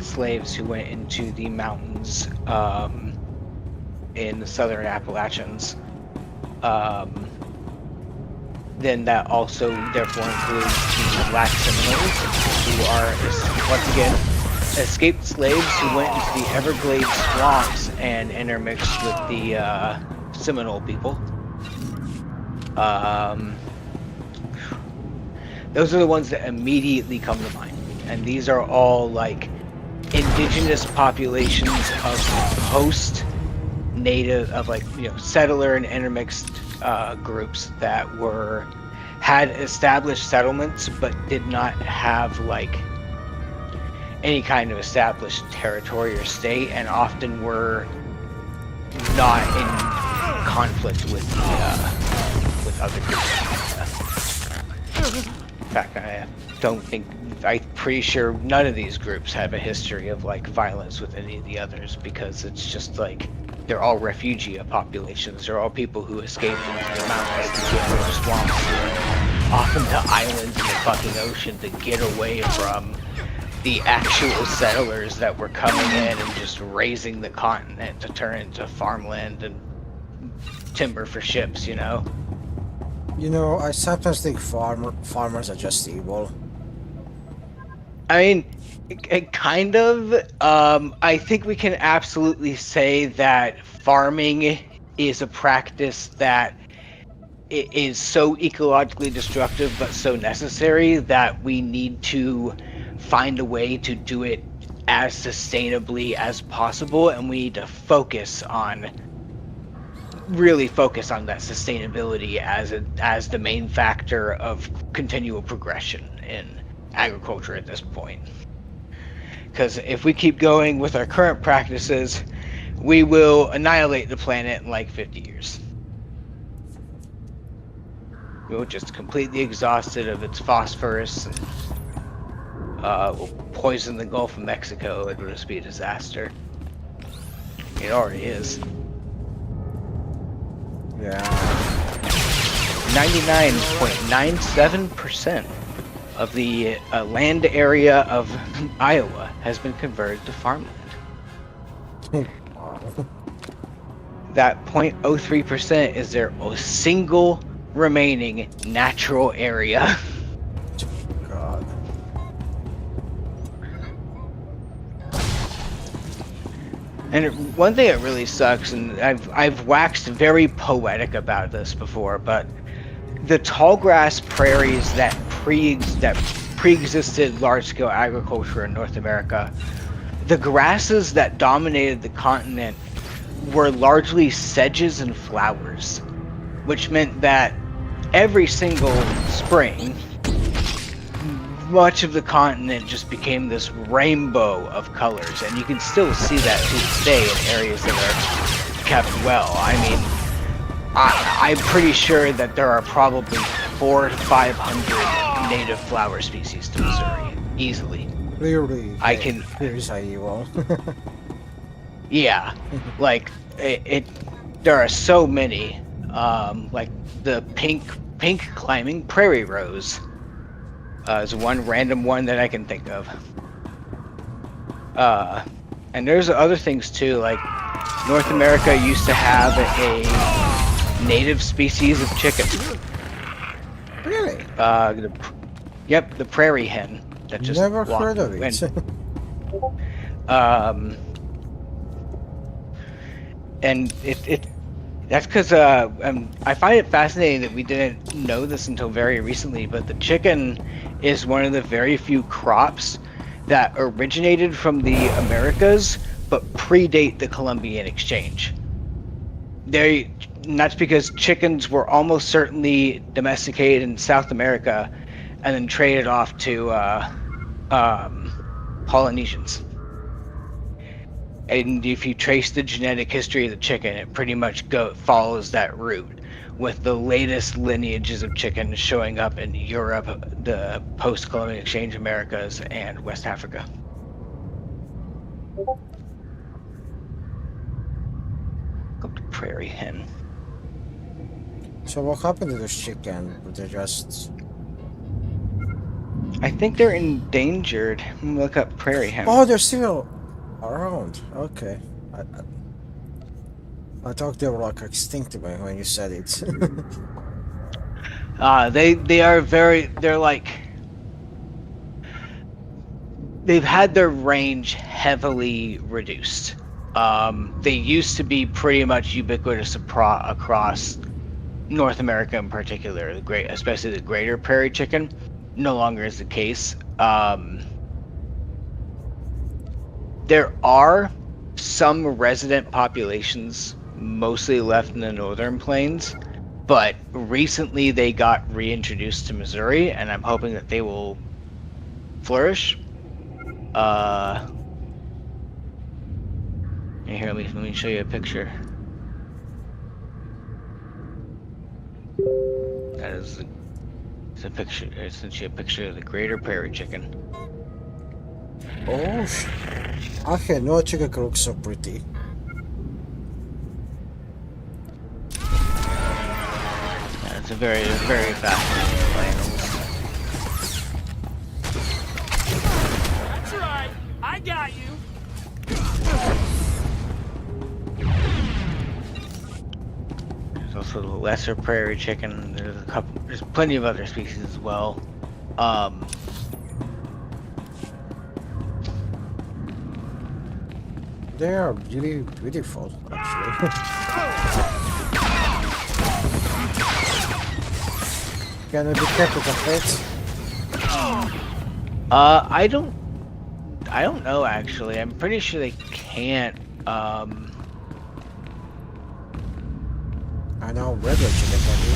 B: slaves who went into the mountains in the southern Appalachians. Then that also therefore includes the Black Seminoles, who are, once again, escaped slaves who went into the Everglades swamps and intermixed with the Seminole people. Those are the ones that immediately come to mind, and these are all like indigenous populations of post settler and intermixed groups that had established settlements but did not have like any kind of established territory or state, and often were not in conflict with other groups. In fact, I'm pretty sure none of these groups have a history of like violence with any of the others, because it's just like they're all refugee populations. They're all people who escaped into the mountains to get to the swamps, and often to islands in the fucking ocean to get away from the actual settlers that were coming in and just raising the continent to turn into farmland and timber for ships, you know?
A: You know, I sometimes think farmers are just evil.
B: I mean, kind of. I think we can absolutely say that farming is a practice that is so ecologically destructive but so necessary that we need to find a way to do it as sustainably as possible, and we need to really focus on that sustainability as the main factor of continual progression in agriculture at this point. Because if we keep going with our current practices, we will annihilate the planet in like 50 years. We'll just completely exhaust it of its phosphorus, and we'll poison the Gulf of Mexico. It would just be a disaster. It already is.
A: Yeah.
B: 99.97% of the land area of Iowa has been converted to farmland. That 0.03% is their single remaining natural area.
A: God.
B: And one thing that really sucks, and I've waxed very poetic about this before, but the tallgrass prairies that pre-existed large-scale agriculture in North America, the grasses that dominated the continent were largely sedges and flowers, which meant that every single spring, much of the continent just became this rainbow of colors, and you can still see that to this day in areas that are kept well. I mean, I'm pretty sure that there are probably 400 to 500 native flower species to Missouri, easily.
A: Really?
B: I can.
A: Here's how you will.
B: Yeah, like there are so many. Like the pink climbing prairie rose is one random one that I can think of. And there's other things too, like North America used to have a native species of chicken.
A: Really?
B: Yep, the prairie hen that just
A: never heard of it.
B: And that's because I find it fascinating that we didn't know this until very recently, but the chicken is one of the very few crops that originated from the Americas but predate the Columbian Exchange. And that's because chickens were almost certainly domesticated in South America and then traded off to Polynesians. And if you trace the genetic history of the chicken, it pretty much follows that route, with the latest lineages of chicken showing up in Europe, the post-Columbian Exchange Americas, and West Africa. Go to prairie hen.
A: So what happened to this chicken? They just...
B: I think they're endangered. Look up prairie hen.
A: Oh, they're still around. Okay. I thought they were like extinct when you said it.
B: They are they're like, they've had their range heavily reduced. They used to be pretty much ubiquitous across North America in particular, especially the greater prairie chicken. No longer is the case. There are some resident populations mostly left in the northern plains, but recently they got reintroduced to Missouri, and I'm hoping that they will flourish. Here, let me show you a picture. That is it's a picture. It's essentially a picture of the greater prairie chicken.
A: Oh, I had no chicken could look so pretty.
B: Yeah, it's a very fascinating animal.
E: That's right. I got you.
B: There's also the lesser prairie chicken. There's plenty of other species as well.
A: They are really beautiful, actually. Can I be kept with the pets?
B: I don't know actually. I'm pretty sure they can't.
A: I know regular chicken can be.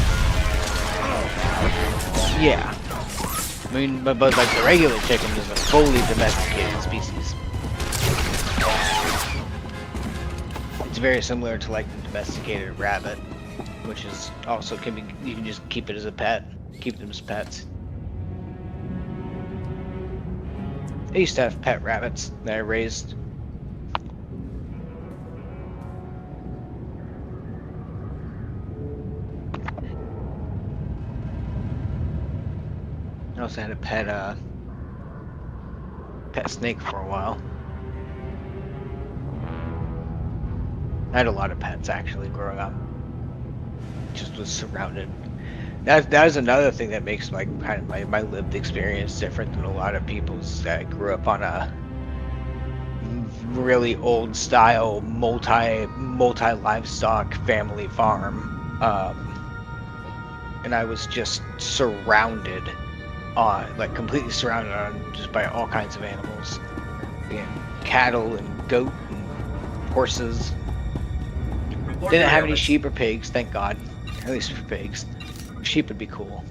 B: Yeah. I mean, but like the regular chicken is a fully domesticated species. It's very similar to like the domesticated rabbit, which is also you can just keep it as a pet, keep them as pets. I used to have pet rabbits that I raised. I also had a pet snake for a while. I had a lot of pets actually growing up. Just was surrounded. That was another thing that makes my lived experience different than a lot of people's. I grew up on a really old style multi livestock family farm, and I was just surrounded completely surrounded just by all kinds of animals, cattle and goat and horses. Didn't have any sheep or pigs, thank God. At least for pigs. Sheep would be cool.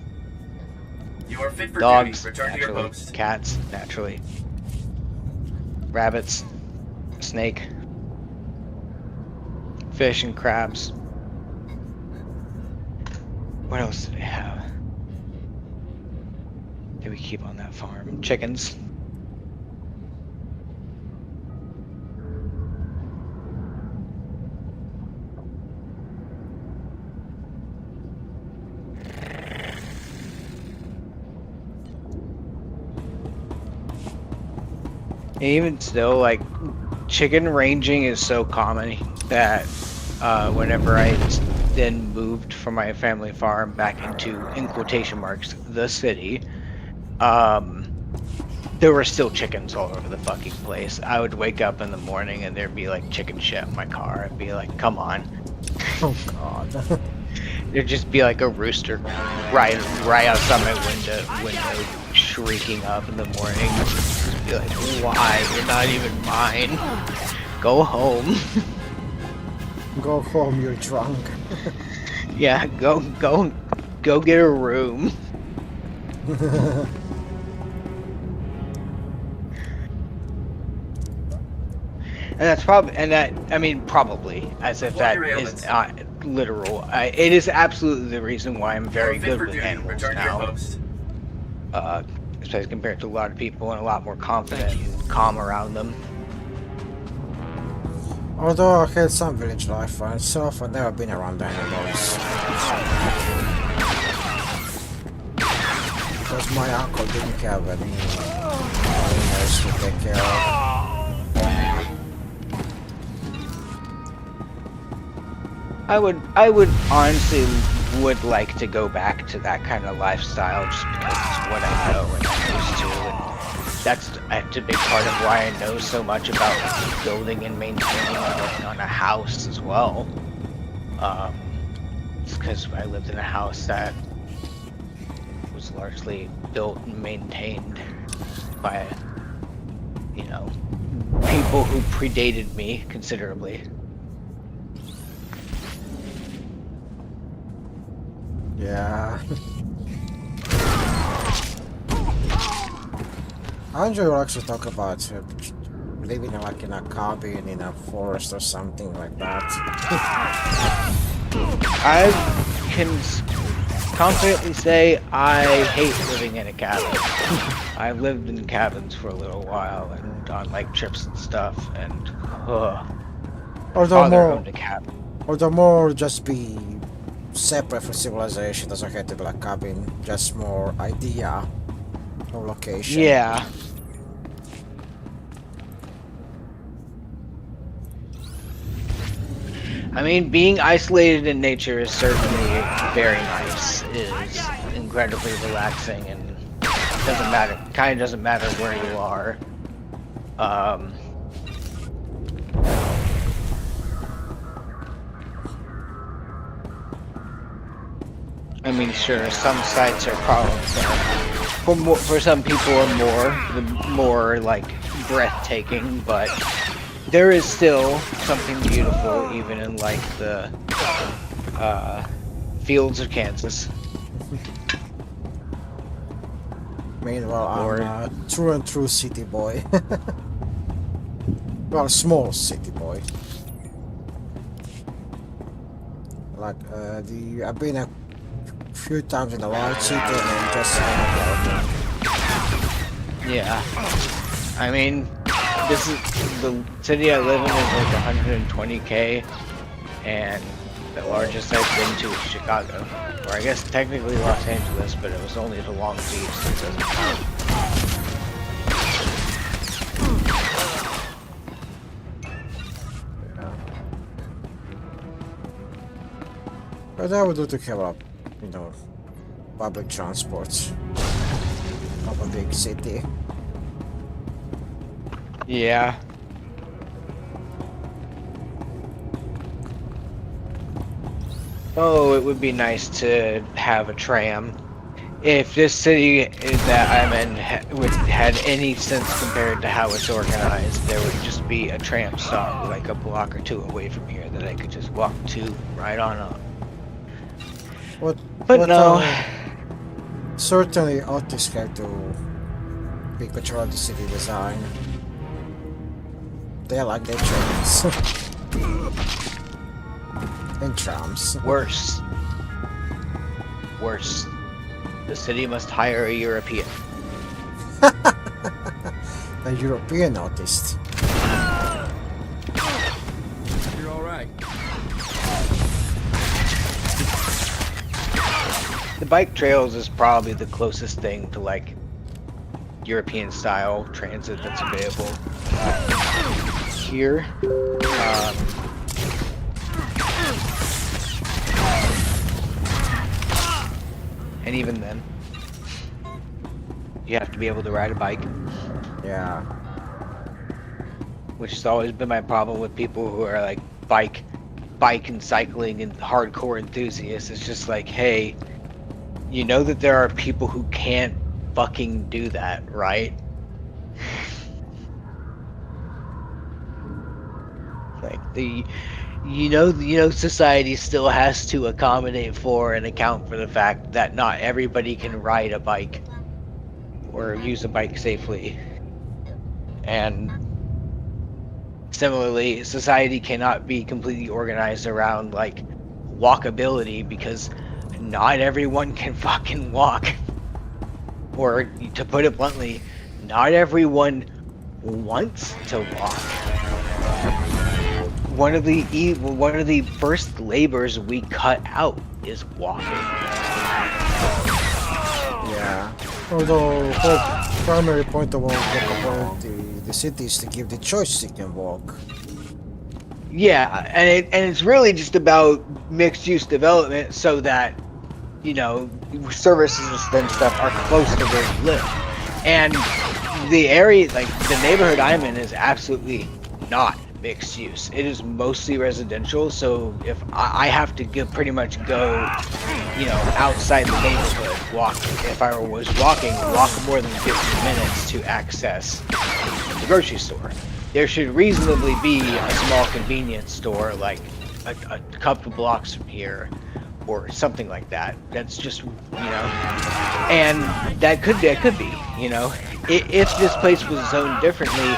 M: You are fit for
B: dogs,
M: duty. Return to your
B: naturally.
M: post.
B: Cats, naturally. Rabbits, snake, fish and crabs. What else do they have? Did we keep on that farm? Chickens. Even still, like, chicken ranging is so common that whenever I then moved from my family farm back into, in quotation marks, the city, there were still chickens all over the fucking place. I would wake up in the morning and there'd be like chicken shit in my car. I'd be like, come on.
A: Oh god.
B: There'd just be like a rooster right outside my window shrieking up in the morning. Just be like, why? You're not even mine. Go home.
A: Go home, you're drunk.
B: Yeah, go get a room. And that's probably, probably, as if that is not literal. It is absolutely the reason why I'm very good with animals now. Especially compared to a lot of people, and a lot more confident and calm around them.
A: Although I had some village life myself, I've never been around animals. Because my uncle didn't have any animals to take care of.
B: I would honestly like to go back to that kind of lifestyle just because it's what I know and I'm used to, and that's a big part of why I know so much about building and maintaining on a house as well. It's because I lived in a house that was largely built and maintained by, people who predated me considerably.
A: Yeah. Andrew will actually talk about living like in a cabin in a forest or something like that.
B: I can confidently say I hate living in a cabin. I've lived in cabins for a little while and on like trips and stuff, and
A: Or
B: father
A: more just be separate from civilization. Doesn't have to be like cabin. Just more idea of location.
B: Yeah. I mean, being isolated in nature is certainly very nice. It is incredibly relaxing, and doesn't matter. Kind of doesn't matter where you are. I mean, sure, some sites are probably for some people are more like breathtaking, but there is still something beautiful even in like the fields of Kansas.
A: Meanwhile, I'm a true and true city boy. Well, small city boy. Like I've been a few times in a large city and just
B: yeah. I mean, this is the city I live in is like 120K, and the largest I've been to is Chicago, or I guess technically Los Angeles, but it was only the Long Beach, so it doesn't count.
A: But I would do to have a, you know, public transport of a big city.
B: Yeah. Oh, it would be nice to have a tram. If this city that I'm in had any sense compared to how it's organized, there would just be a tram stop like a block or two away from here that I could just walk to right on up. But no.
A: Certainly artists have to be control of the city design. They like their trains. And trams.
B: Worse. The city must hire a European.
A: A European artist.
S: You're alright.
B: The bike trails is probably the closest thing to like European style transit that's available here. And even then, you have to be able to ride a bike.
A: Yeah.
B: Which has always been my problem with people who are like bike and cycling and hardcore enthusiasts. It's just like, hey, you know that there are people who can't fucking do that, right? Like you know society still has to accommodate for and account for the fact that not everybody can ride a bike or use a bike safely. And similarly, society cannot be completely organized around like walkability because not everyone can fucking walk. Or to put it bluntly, not everyone wants to walk. One of the first labors we cut out is walking.
A: Yeah. Although whole primary point of all the city is to give the choice you can walk.
B: Yeah, and it's really just about mixed use development so that, you know, services and stuff are close to where you live. And the area, like the neighborhood I'm in, is absolutely not mixed use. It is mostly residential, so if I have to pretty much go, you know, outside the neighborhood, if I was walk more than 15 minutes to access the grocery store. There should reasonably be a small convenience store like a couple blocks from here or something like that. That's just, you know, and that could be, you know, if this place was zoned differently,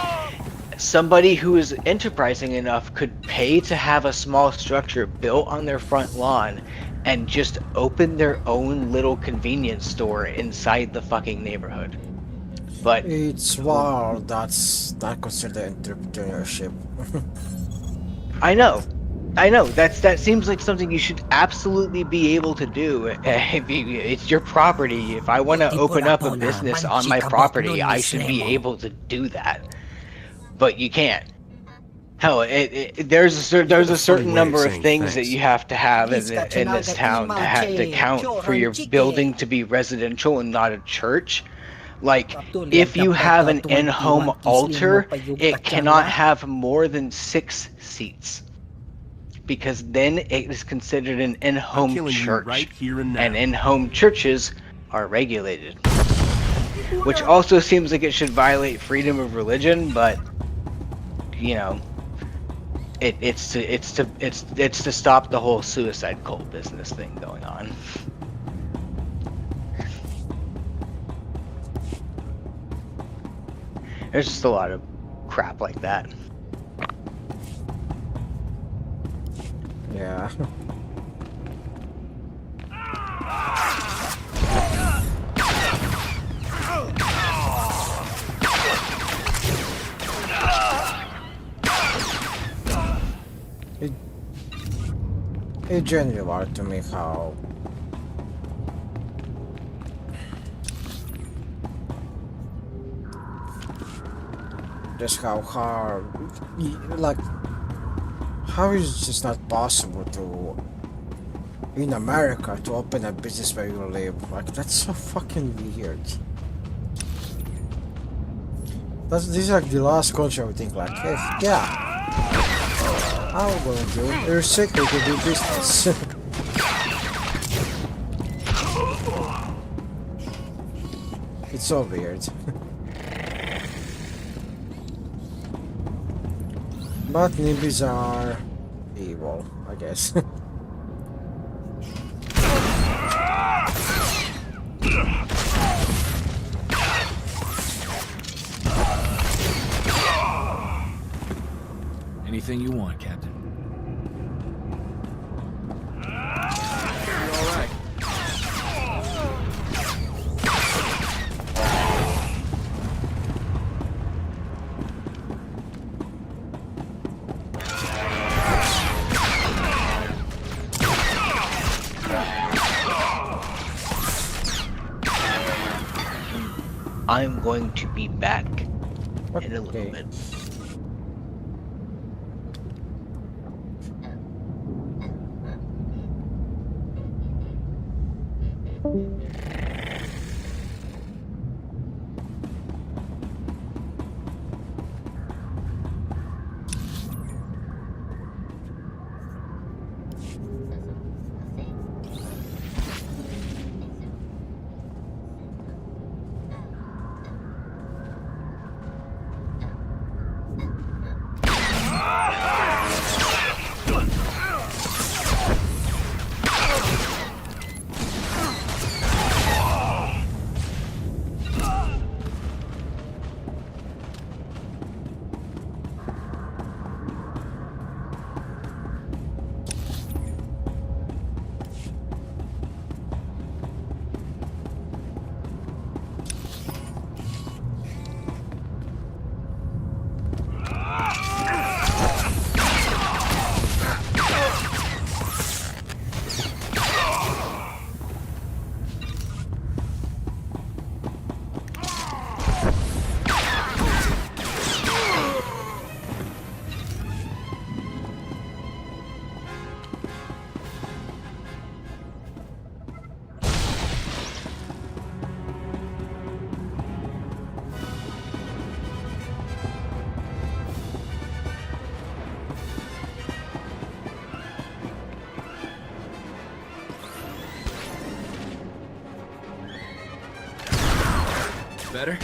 B: somebody who is enterprising enough could pay to have a small structure built on their front lawn and just open their own little convenience store inside the fucking neighborhood. But
A: it's wild. That's not considered entrepreneurship.
B: I know. That seems like something you should absolutely be able to do. It's your property. If I want to open up a business on my property, I should be able to do that. But you can't. Hell, there's a certain number of things that you have to have in this town to count for your building to be residential and not a church. Like, if you have an in-home altar, it cannot have more than 6 seats. Because then it is considered an in-home church.
D: Right here and now.
B: And in-home churches are regulated. Which also seems like it should violate freedom of religion, but, you know, it's to stop the whole suicide cult business thing going on. There's just a lot of crap like that.
A: Yeah. It genuinely wild to me how just how hard, like, how is it just not possible to, in America, to open a business where you live? Like, that's so fucking weird. This is like the last country I would think, like, hey, yeah, I'm going to. You're sick, we can do business. It's so weird. But NIMBYs are evil, I guess.
Q: Anything you want, Captain.
B: I'm going to be back in a little bit.
Q: Better?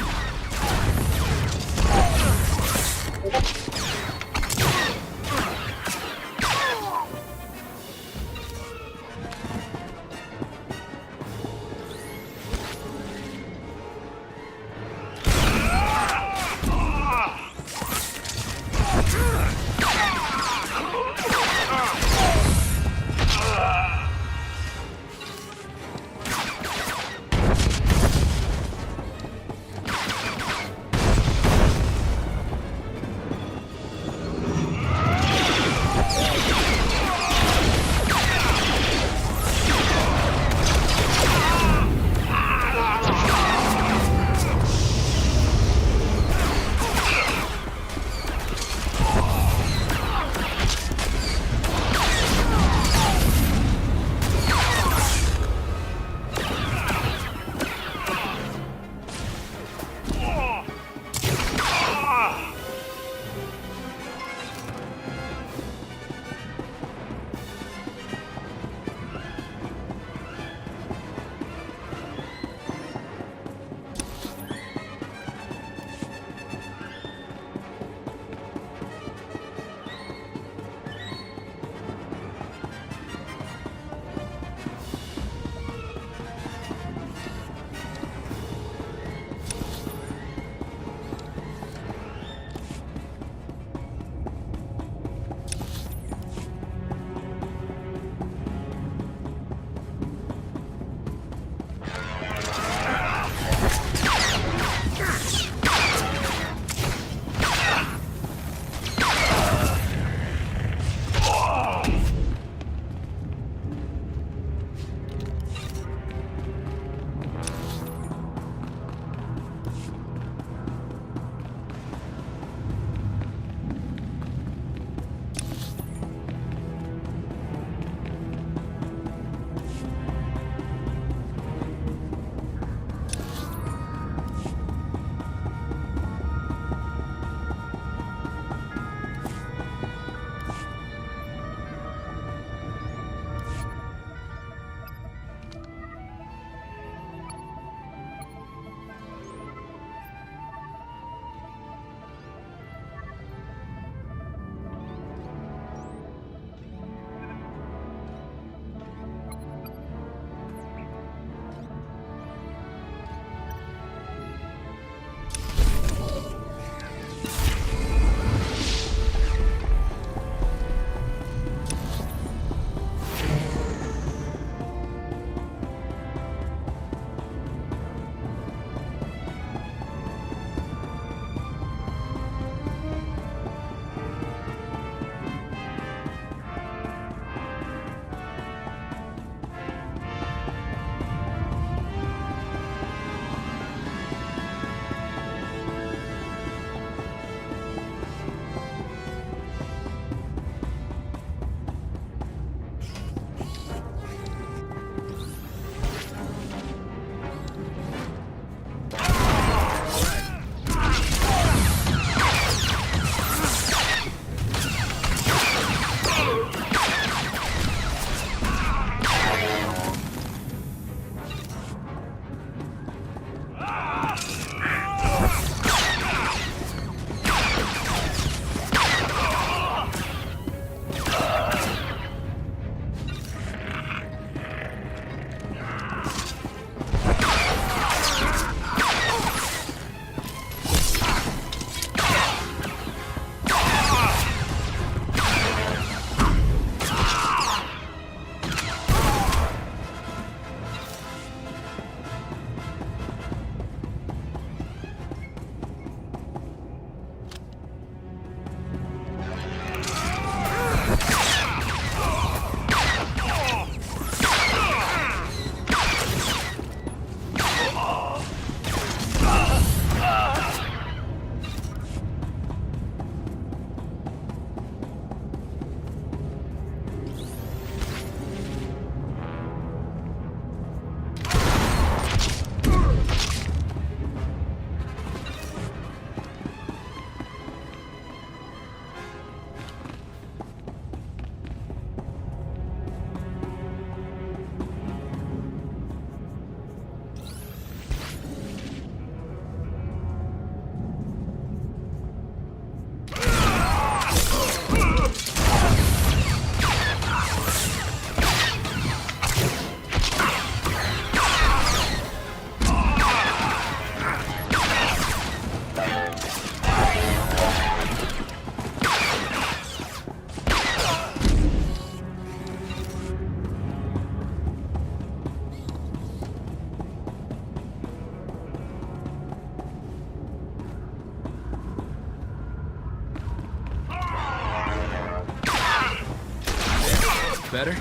C: better?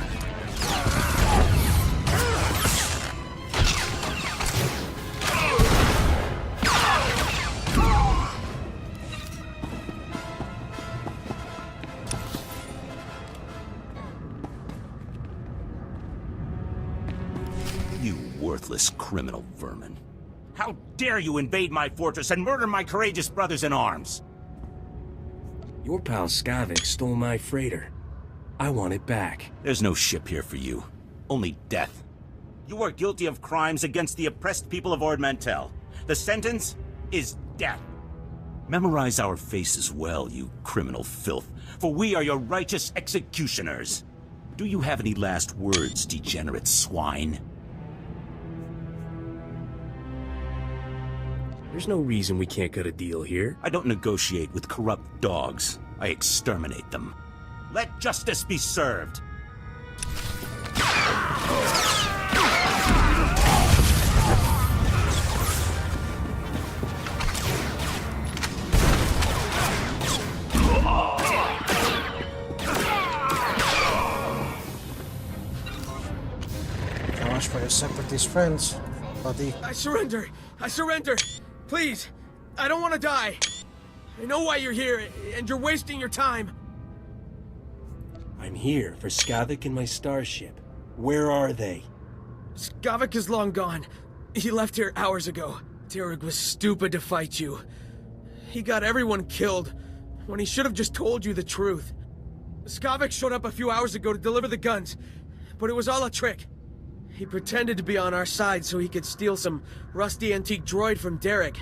V: You worthless criminal vermin. How dare you invade my fortress and murder my courageous brothers in arms?
C: Your pal Skavik stole my freighter. I want it back.
V: There's no ship here for you. Only death. You are guilty of crimes against the oppressed people of Ord Mantell. The sentence is death. Memorize our faces well, you criminal filth, for we are your righteous executioners. Do you have any last words, degenerate swine?
C: There's no reason we can't cut a deal here.
V: I don't negotiate with corrupt dogs. I exterminate them. Let justice be served.
A: How much for your separatist friends, buddy?
E: I surrender! I surrender! Please! I don't want to die! I know why you're here, and you're wasting your time!
C: I'm here for Skavik and my starship. Where are they?
E: Skavik is long gone. He left here hours ago. Derek was stupid to fight you. He got everyone killed, when he should have just told you the truth. Skavik showed up a few hours ago to deliver the guns, but it was all a trick. He pretended to be on our side so he could steal some rusty antique droid from Derek.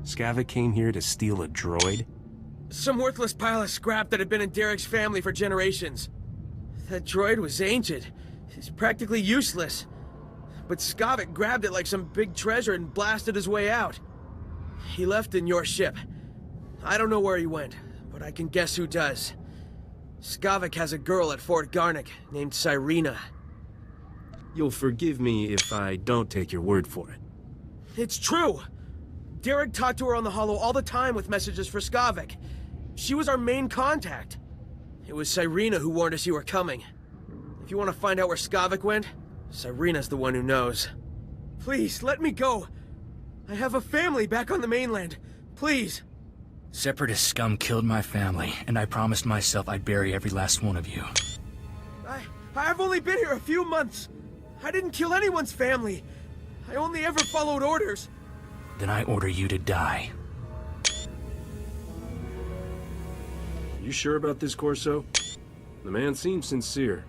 C: Skavik came here to steal a droid?
E: Some worthless pile of scrap that had been in Derek's family for generations. That droid was ancient. It's practically useless. But Skavik grabbed it like some big treasure and blasted his way out. He left in your ship. I don't know where he went, but I can guess who does. Skavik has a girl at Fort Garnick named Cyrena.
C: You'll forgive me if I don't take your word for it.
E: It's true! Derek talked to her on the holo all the time with messages for Skavik. She was our main contact. It was Cyrena who warned us you were coming. If you want to find out where Skavik went, Cyrena's the one who knows. Please, let me go! I have a family back on the mainland. Please!
C: Separatist scum killed my family, and I promised myself I'd bury every last one of you.
E: I've only been here a few months. I didn't kill anyone's family. I only ever followed orders.
C: Then I order you to die. You sure about this, Corso? The man seems sincere.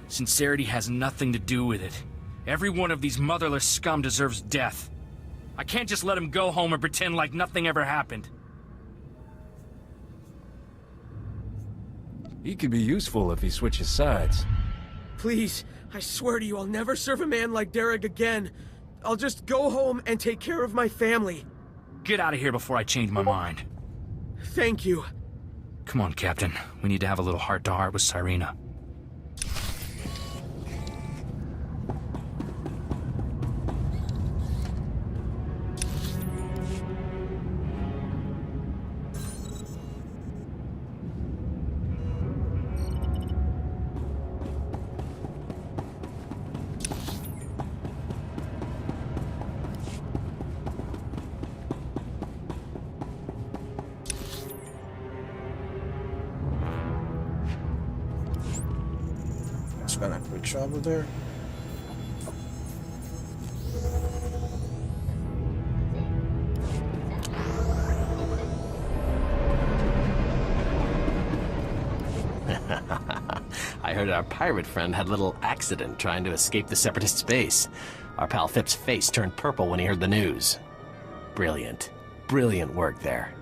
C: Sincerity has nothing to do with it. Every one of these motherless scum deserves death. I can't just let him go home and pretend like nothing ever happened. He could be useful if he switches sides.
E: Please, I swear to you I'll never serve a man like Derek again. I'll just go home and take care of my family.
C: Get out of here before I change my mind.
E: Thank you.
C: Come on, Captain. We need to have a little heart-to-heart with Cyrena.
A: Gonna quick travel there.
S: I heard our pirate friend had a little accident trying to escape the Separatist base. Our pal Phipp's face turned purple when he heard the news. Brilliant. Brilliant work there.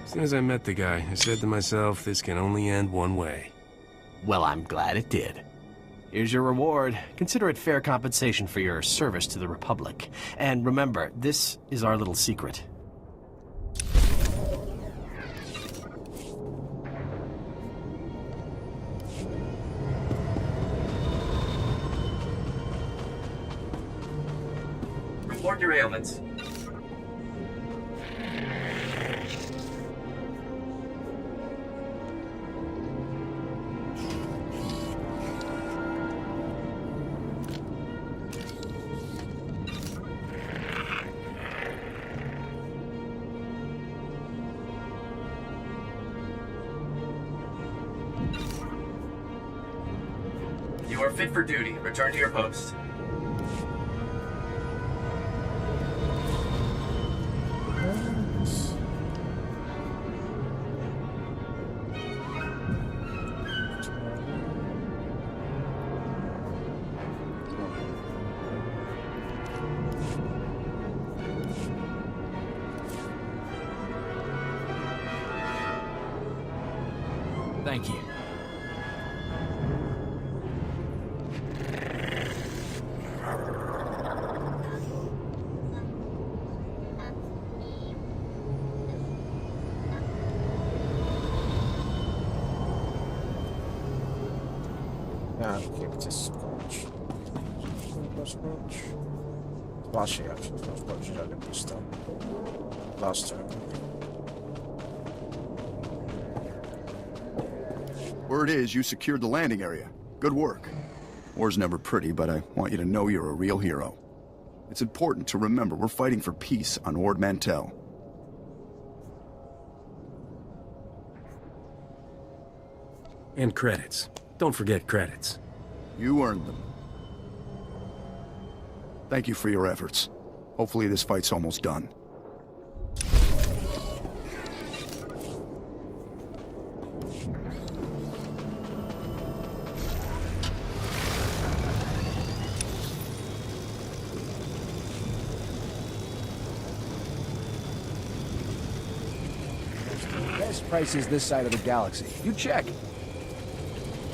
C: As soon as I met the guy, I said to myself, this can only end one way.
S: Well, I'm glad it did. Here's your reward. Consider it fair compensation for your service to the Republic. And remember, this is our little secret.
M: Report your ailments. are fit for duty. Return to your post.
C: Thank you.
A: Yeah, keep this scotch. Scotch. Właśnie jak się to wchodzi, ale pusto. Blaster.
T: Word is you secured the landing area. Good work. War's never pretty, but I want you to know you're a real hero. It's important to remember we're fighting for peace on Ord Mantell.
N: And credits. Don't forget credits.
T: You earned them. Thank you for your efforts. Hopefully this fight's almost done.
F: Best prices this side of the galaxy. You check.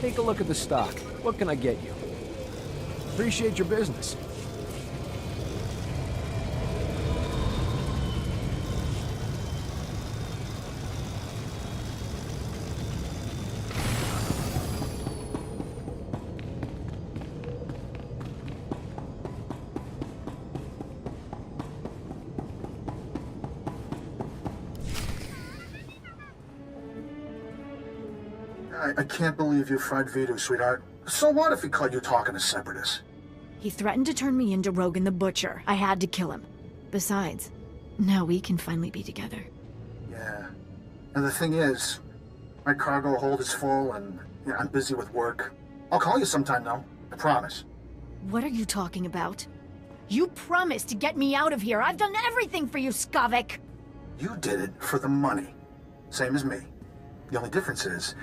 F: Take a look at the stock. What can I get you? Appreciate your business.
I: I can't believe you fried Vito, sweetheart. So what if he caught you talking to Separatists?
P: He threatened to turn me into Rogan the Butcher. I had to kill him. Besides, now we can finally be together.
I: Yeah. And the thing is, my cargo hold is full and I'm busy with work. I'll call you sometime, though. I promise.
P: What are you talking about? You promised to get me out of here. I've done everything for you, Skavik.
I: You did it for the money. Same as me. The only difference is,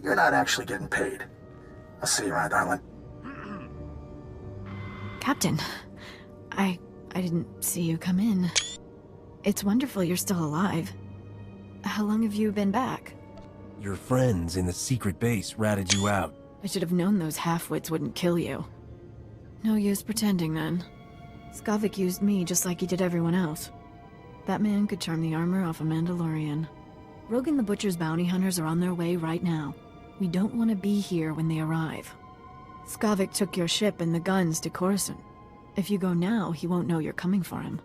I: you're not actually getting paid. I'll see you around, darling.
P: Captain, I didn't see you come in. It's wonderful you're still alive. How long have you been back?
N: Your friends in the secret base ratted you out.
P: I should have known those half-wits wouldn't kill you. No use pretending then. Skavik used me just like he did everyone else. That man could charm the armor off a Mandalorian. Rogan the Butcher's bounty hunters are on their way right now. We don't want to be here when they arrive. Skavik took your ship and the guns to Coruscant. If you go now, he won't know you're coming for him.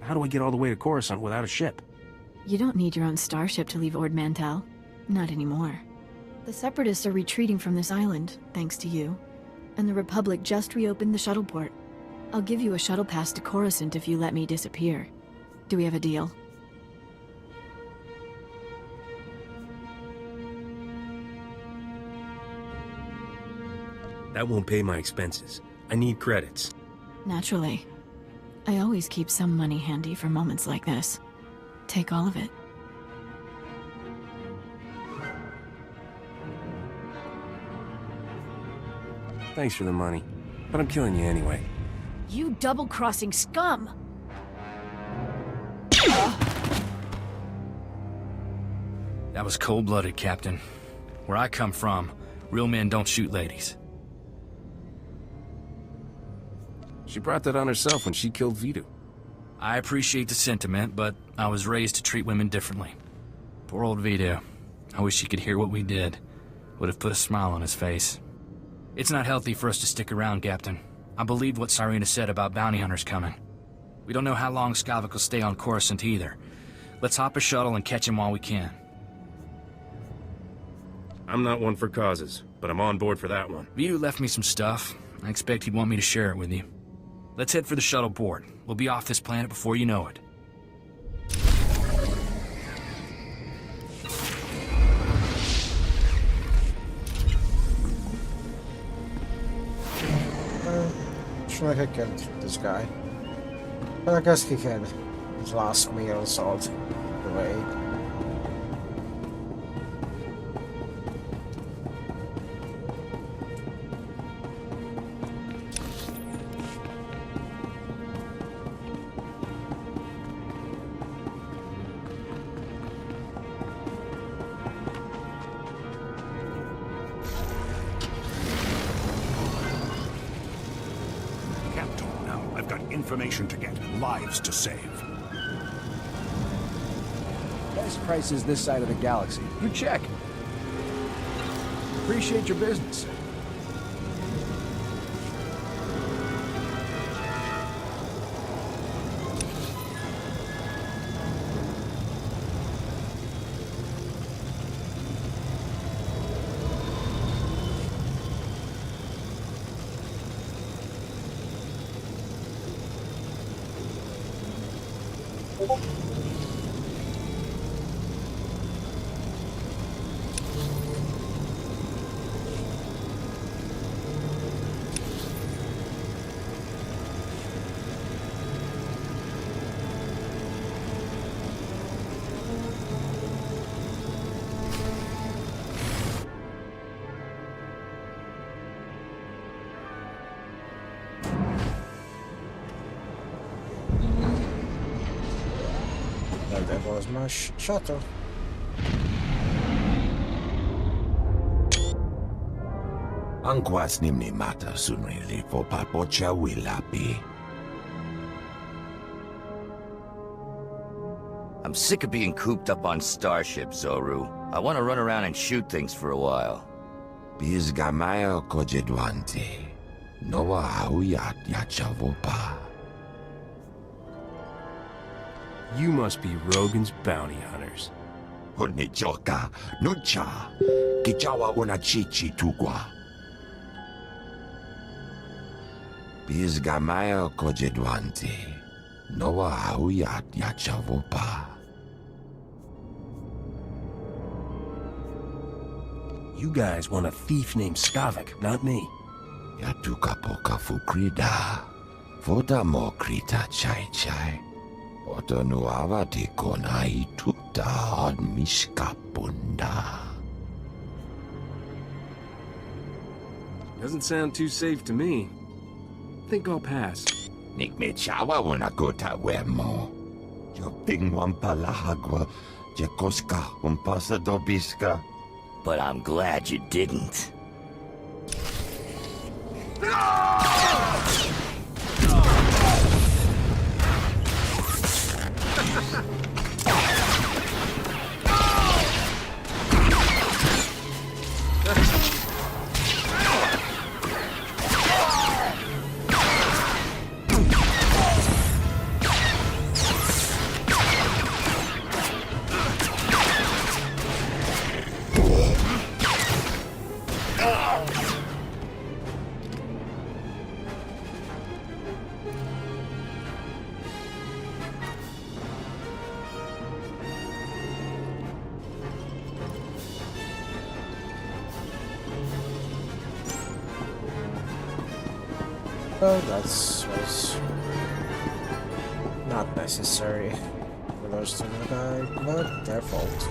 N: How do I get all the way to Coruscant without a ship?
P: You don't need your own starship to leave Ord Mantell. Not anymore. The Separatists are retreating from this island, thanks to you. And the Republic just reopened the shuttle port. I'll give you a shuttle pass to Coruscant if you let me disappear. Do we have a deal?
N: That won't pay my expenses. I need credits.
P: Naturally. I always keep some money handy for moments like this. Take all of it.
N: Thanks for the money, but I'm killing you anyway.
P: You double-crossing scum!
C: That was cold-blooded, Captain. Where I come from, real men don't shoot ladies.
N: She brought that on herself when she killed Vito.
C: I appreciate the sentiment, but I was raised to treat women differently. Poor old Vito. I wish he could hear what we did. Would have put a smile on his face. It's not healthy for us to stick around, Captain. I believed what Cyrena said about bounty hunters coming. We don't know how long Skavik will stay on Coruscant either. Let's hop a shuttle and catch him while we can.
N: I'm not one for causes, but I'm on board for that one.
C: Vito left me some stuff. I expect he'd want me to share it with you. Let's head for the shuttle port. We'll be off this planet before you know it.
A: Unfortunately, I killed this guy. But I guess he had his last meal salt away.
R: Can't talk now. I've got information to get, lives to save.
F: Best prices this side of the galaxy. You check. Appreciate your business.
A: That was my shuttle.
J: Angkwas nimni mata sunrili for papocha wilapi.
K: I'm sick of being cooped up on starships, Zoru. I want to run around and shoot things for a while.
J: Bizgamaya kojedwante. Noa hauyat yachavopa.
N: You must be Rogan's bounty hunters.
J: Honichoka, nucha. Kichawa unachichi tugwa. Bizgamaya kojedwante. Noa hauyat yachavopa.
N: You guys want a thief named Skavik, not me.
J: Yatukapoka fukrida. Voda mo krita chai chai. Otonuava di kona ituta on miskapunda.
C: Doesn't sound too safe to me. Think I'll pass.
J: Nikme chawa unakota wemo. Yo pingwan palahagwa. Jekoska umpasa dobiska.
K: But I'm glad you didn't.
A: Well, that was not necessary for those to die, but their fault.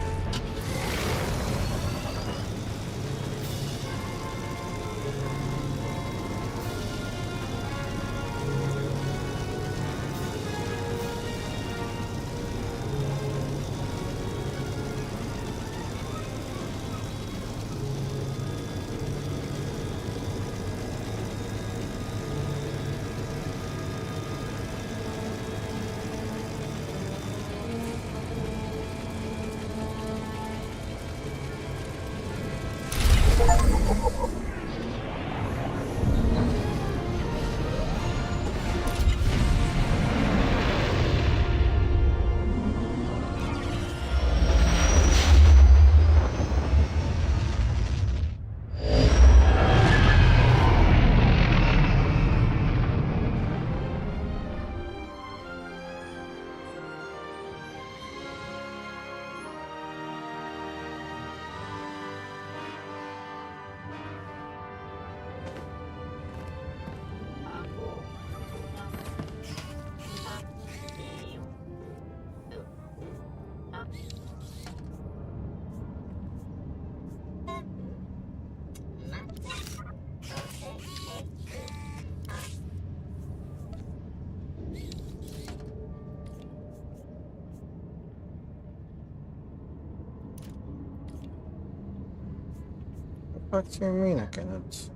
A: What do you mean I cannot?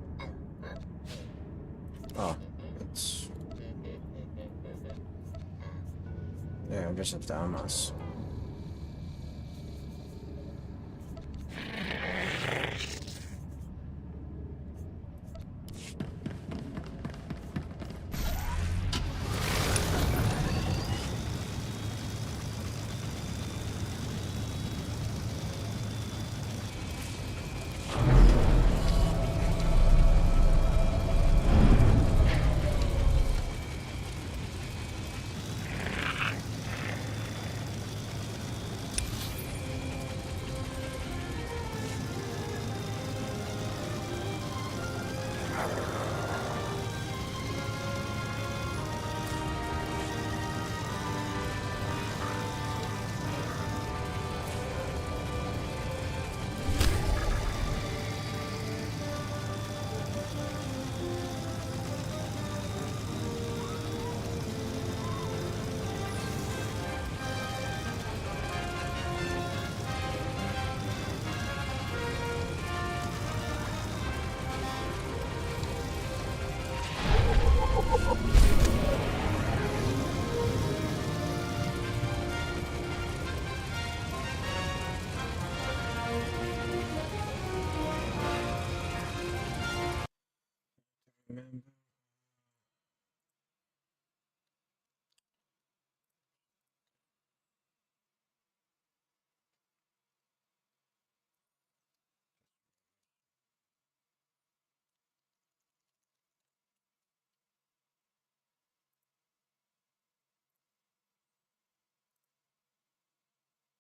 A: Oh, it's... Yeah, I'm just a dumbass.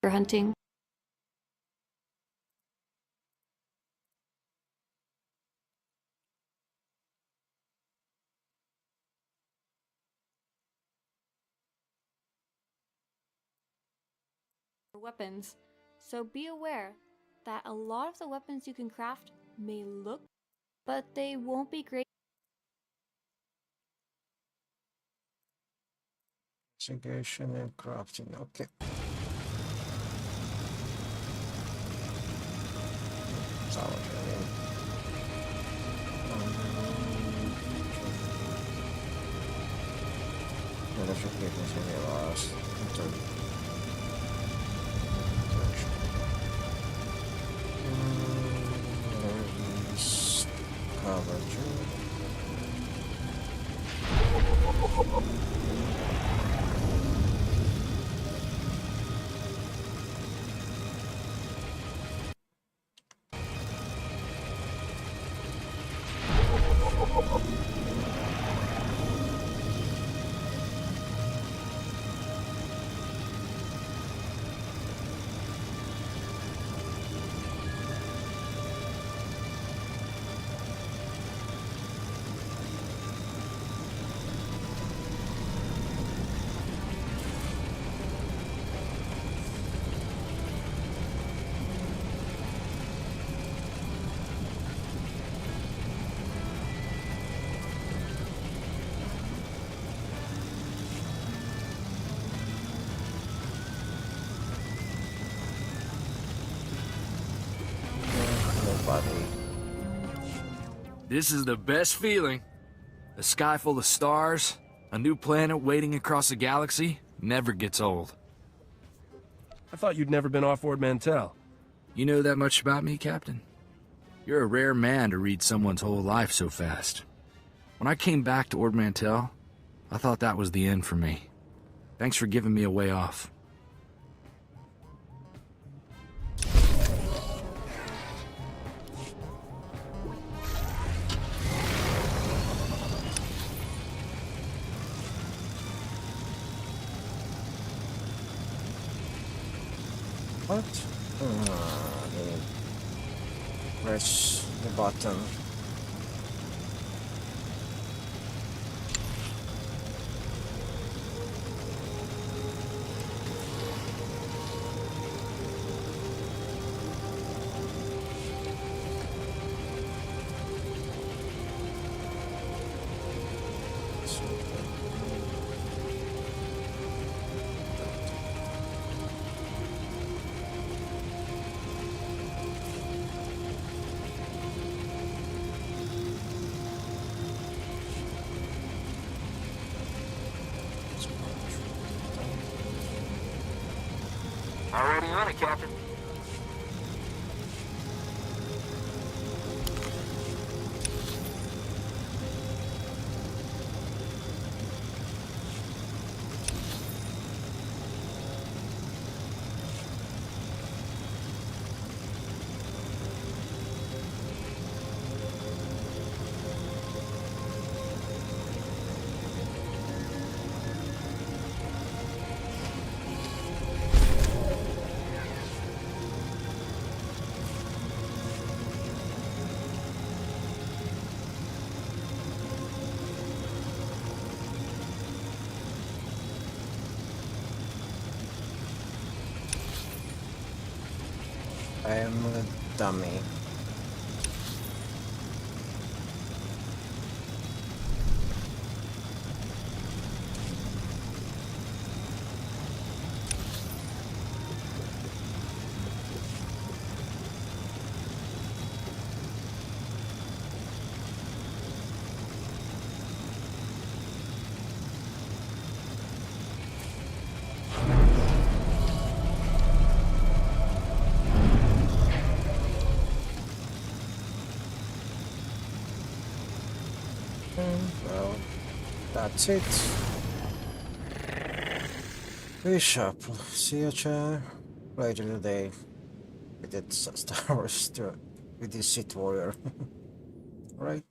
G: For hunting. Weapons. So be aware that a lot of the weapons you can craft may look, but they won't be great.
A: Investigation and crafting, okay.
C: This is the best feeling. A sky full of stars, a new planet waiting across the galaxy, never gets old.
N: I thought you'd never been off Ord Mantell.
C: You know that much about me, Captain? You're a rare man to read someone's whole life so fast. When I came back to Ord Mantell, I thought that was the end for me. Thanks for giving me a way off.
A: What? Press the button.
H: Aye, Captain.
A: I am a dummy. Well, that's it. Bishop, see you later today. We did Star Wars with this Sith warrior. Right?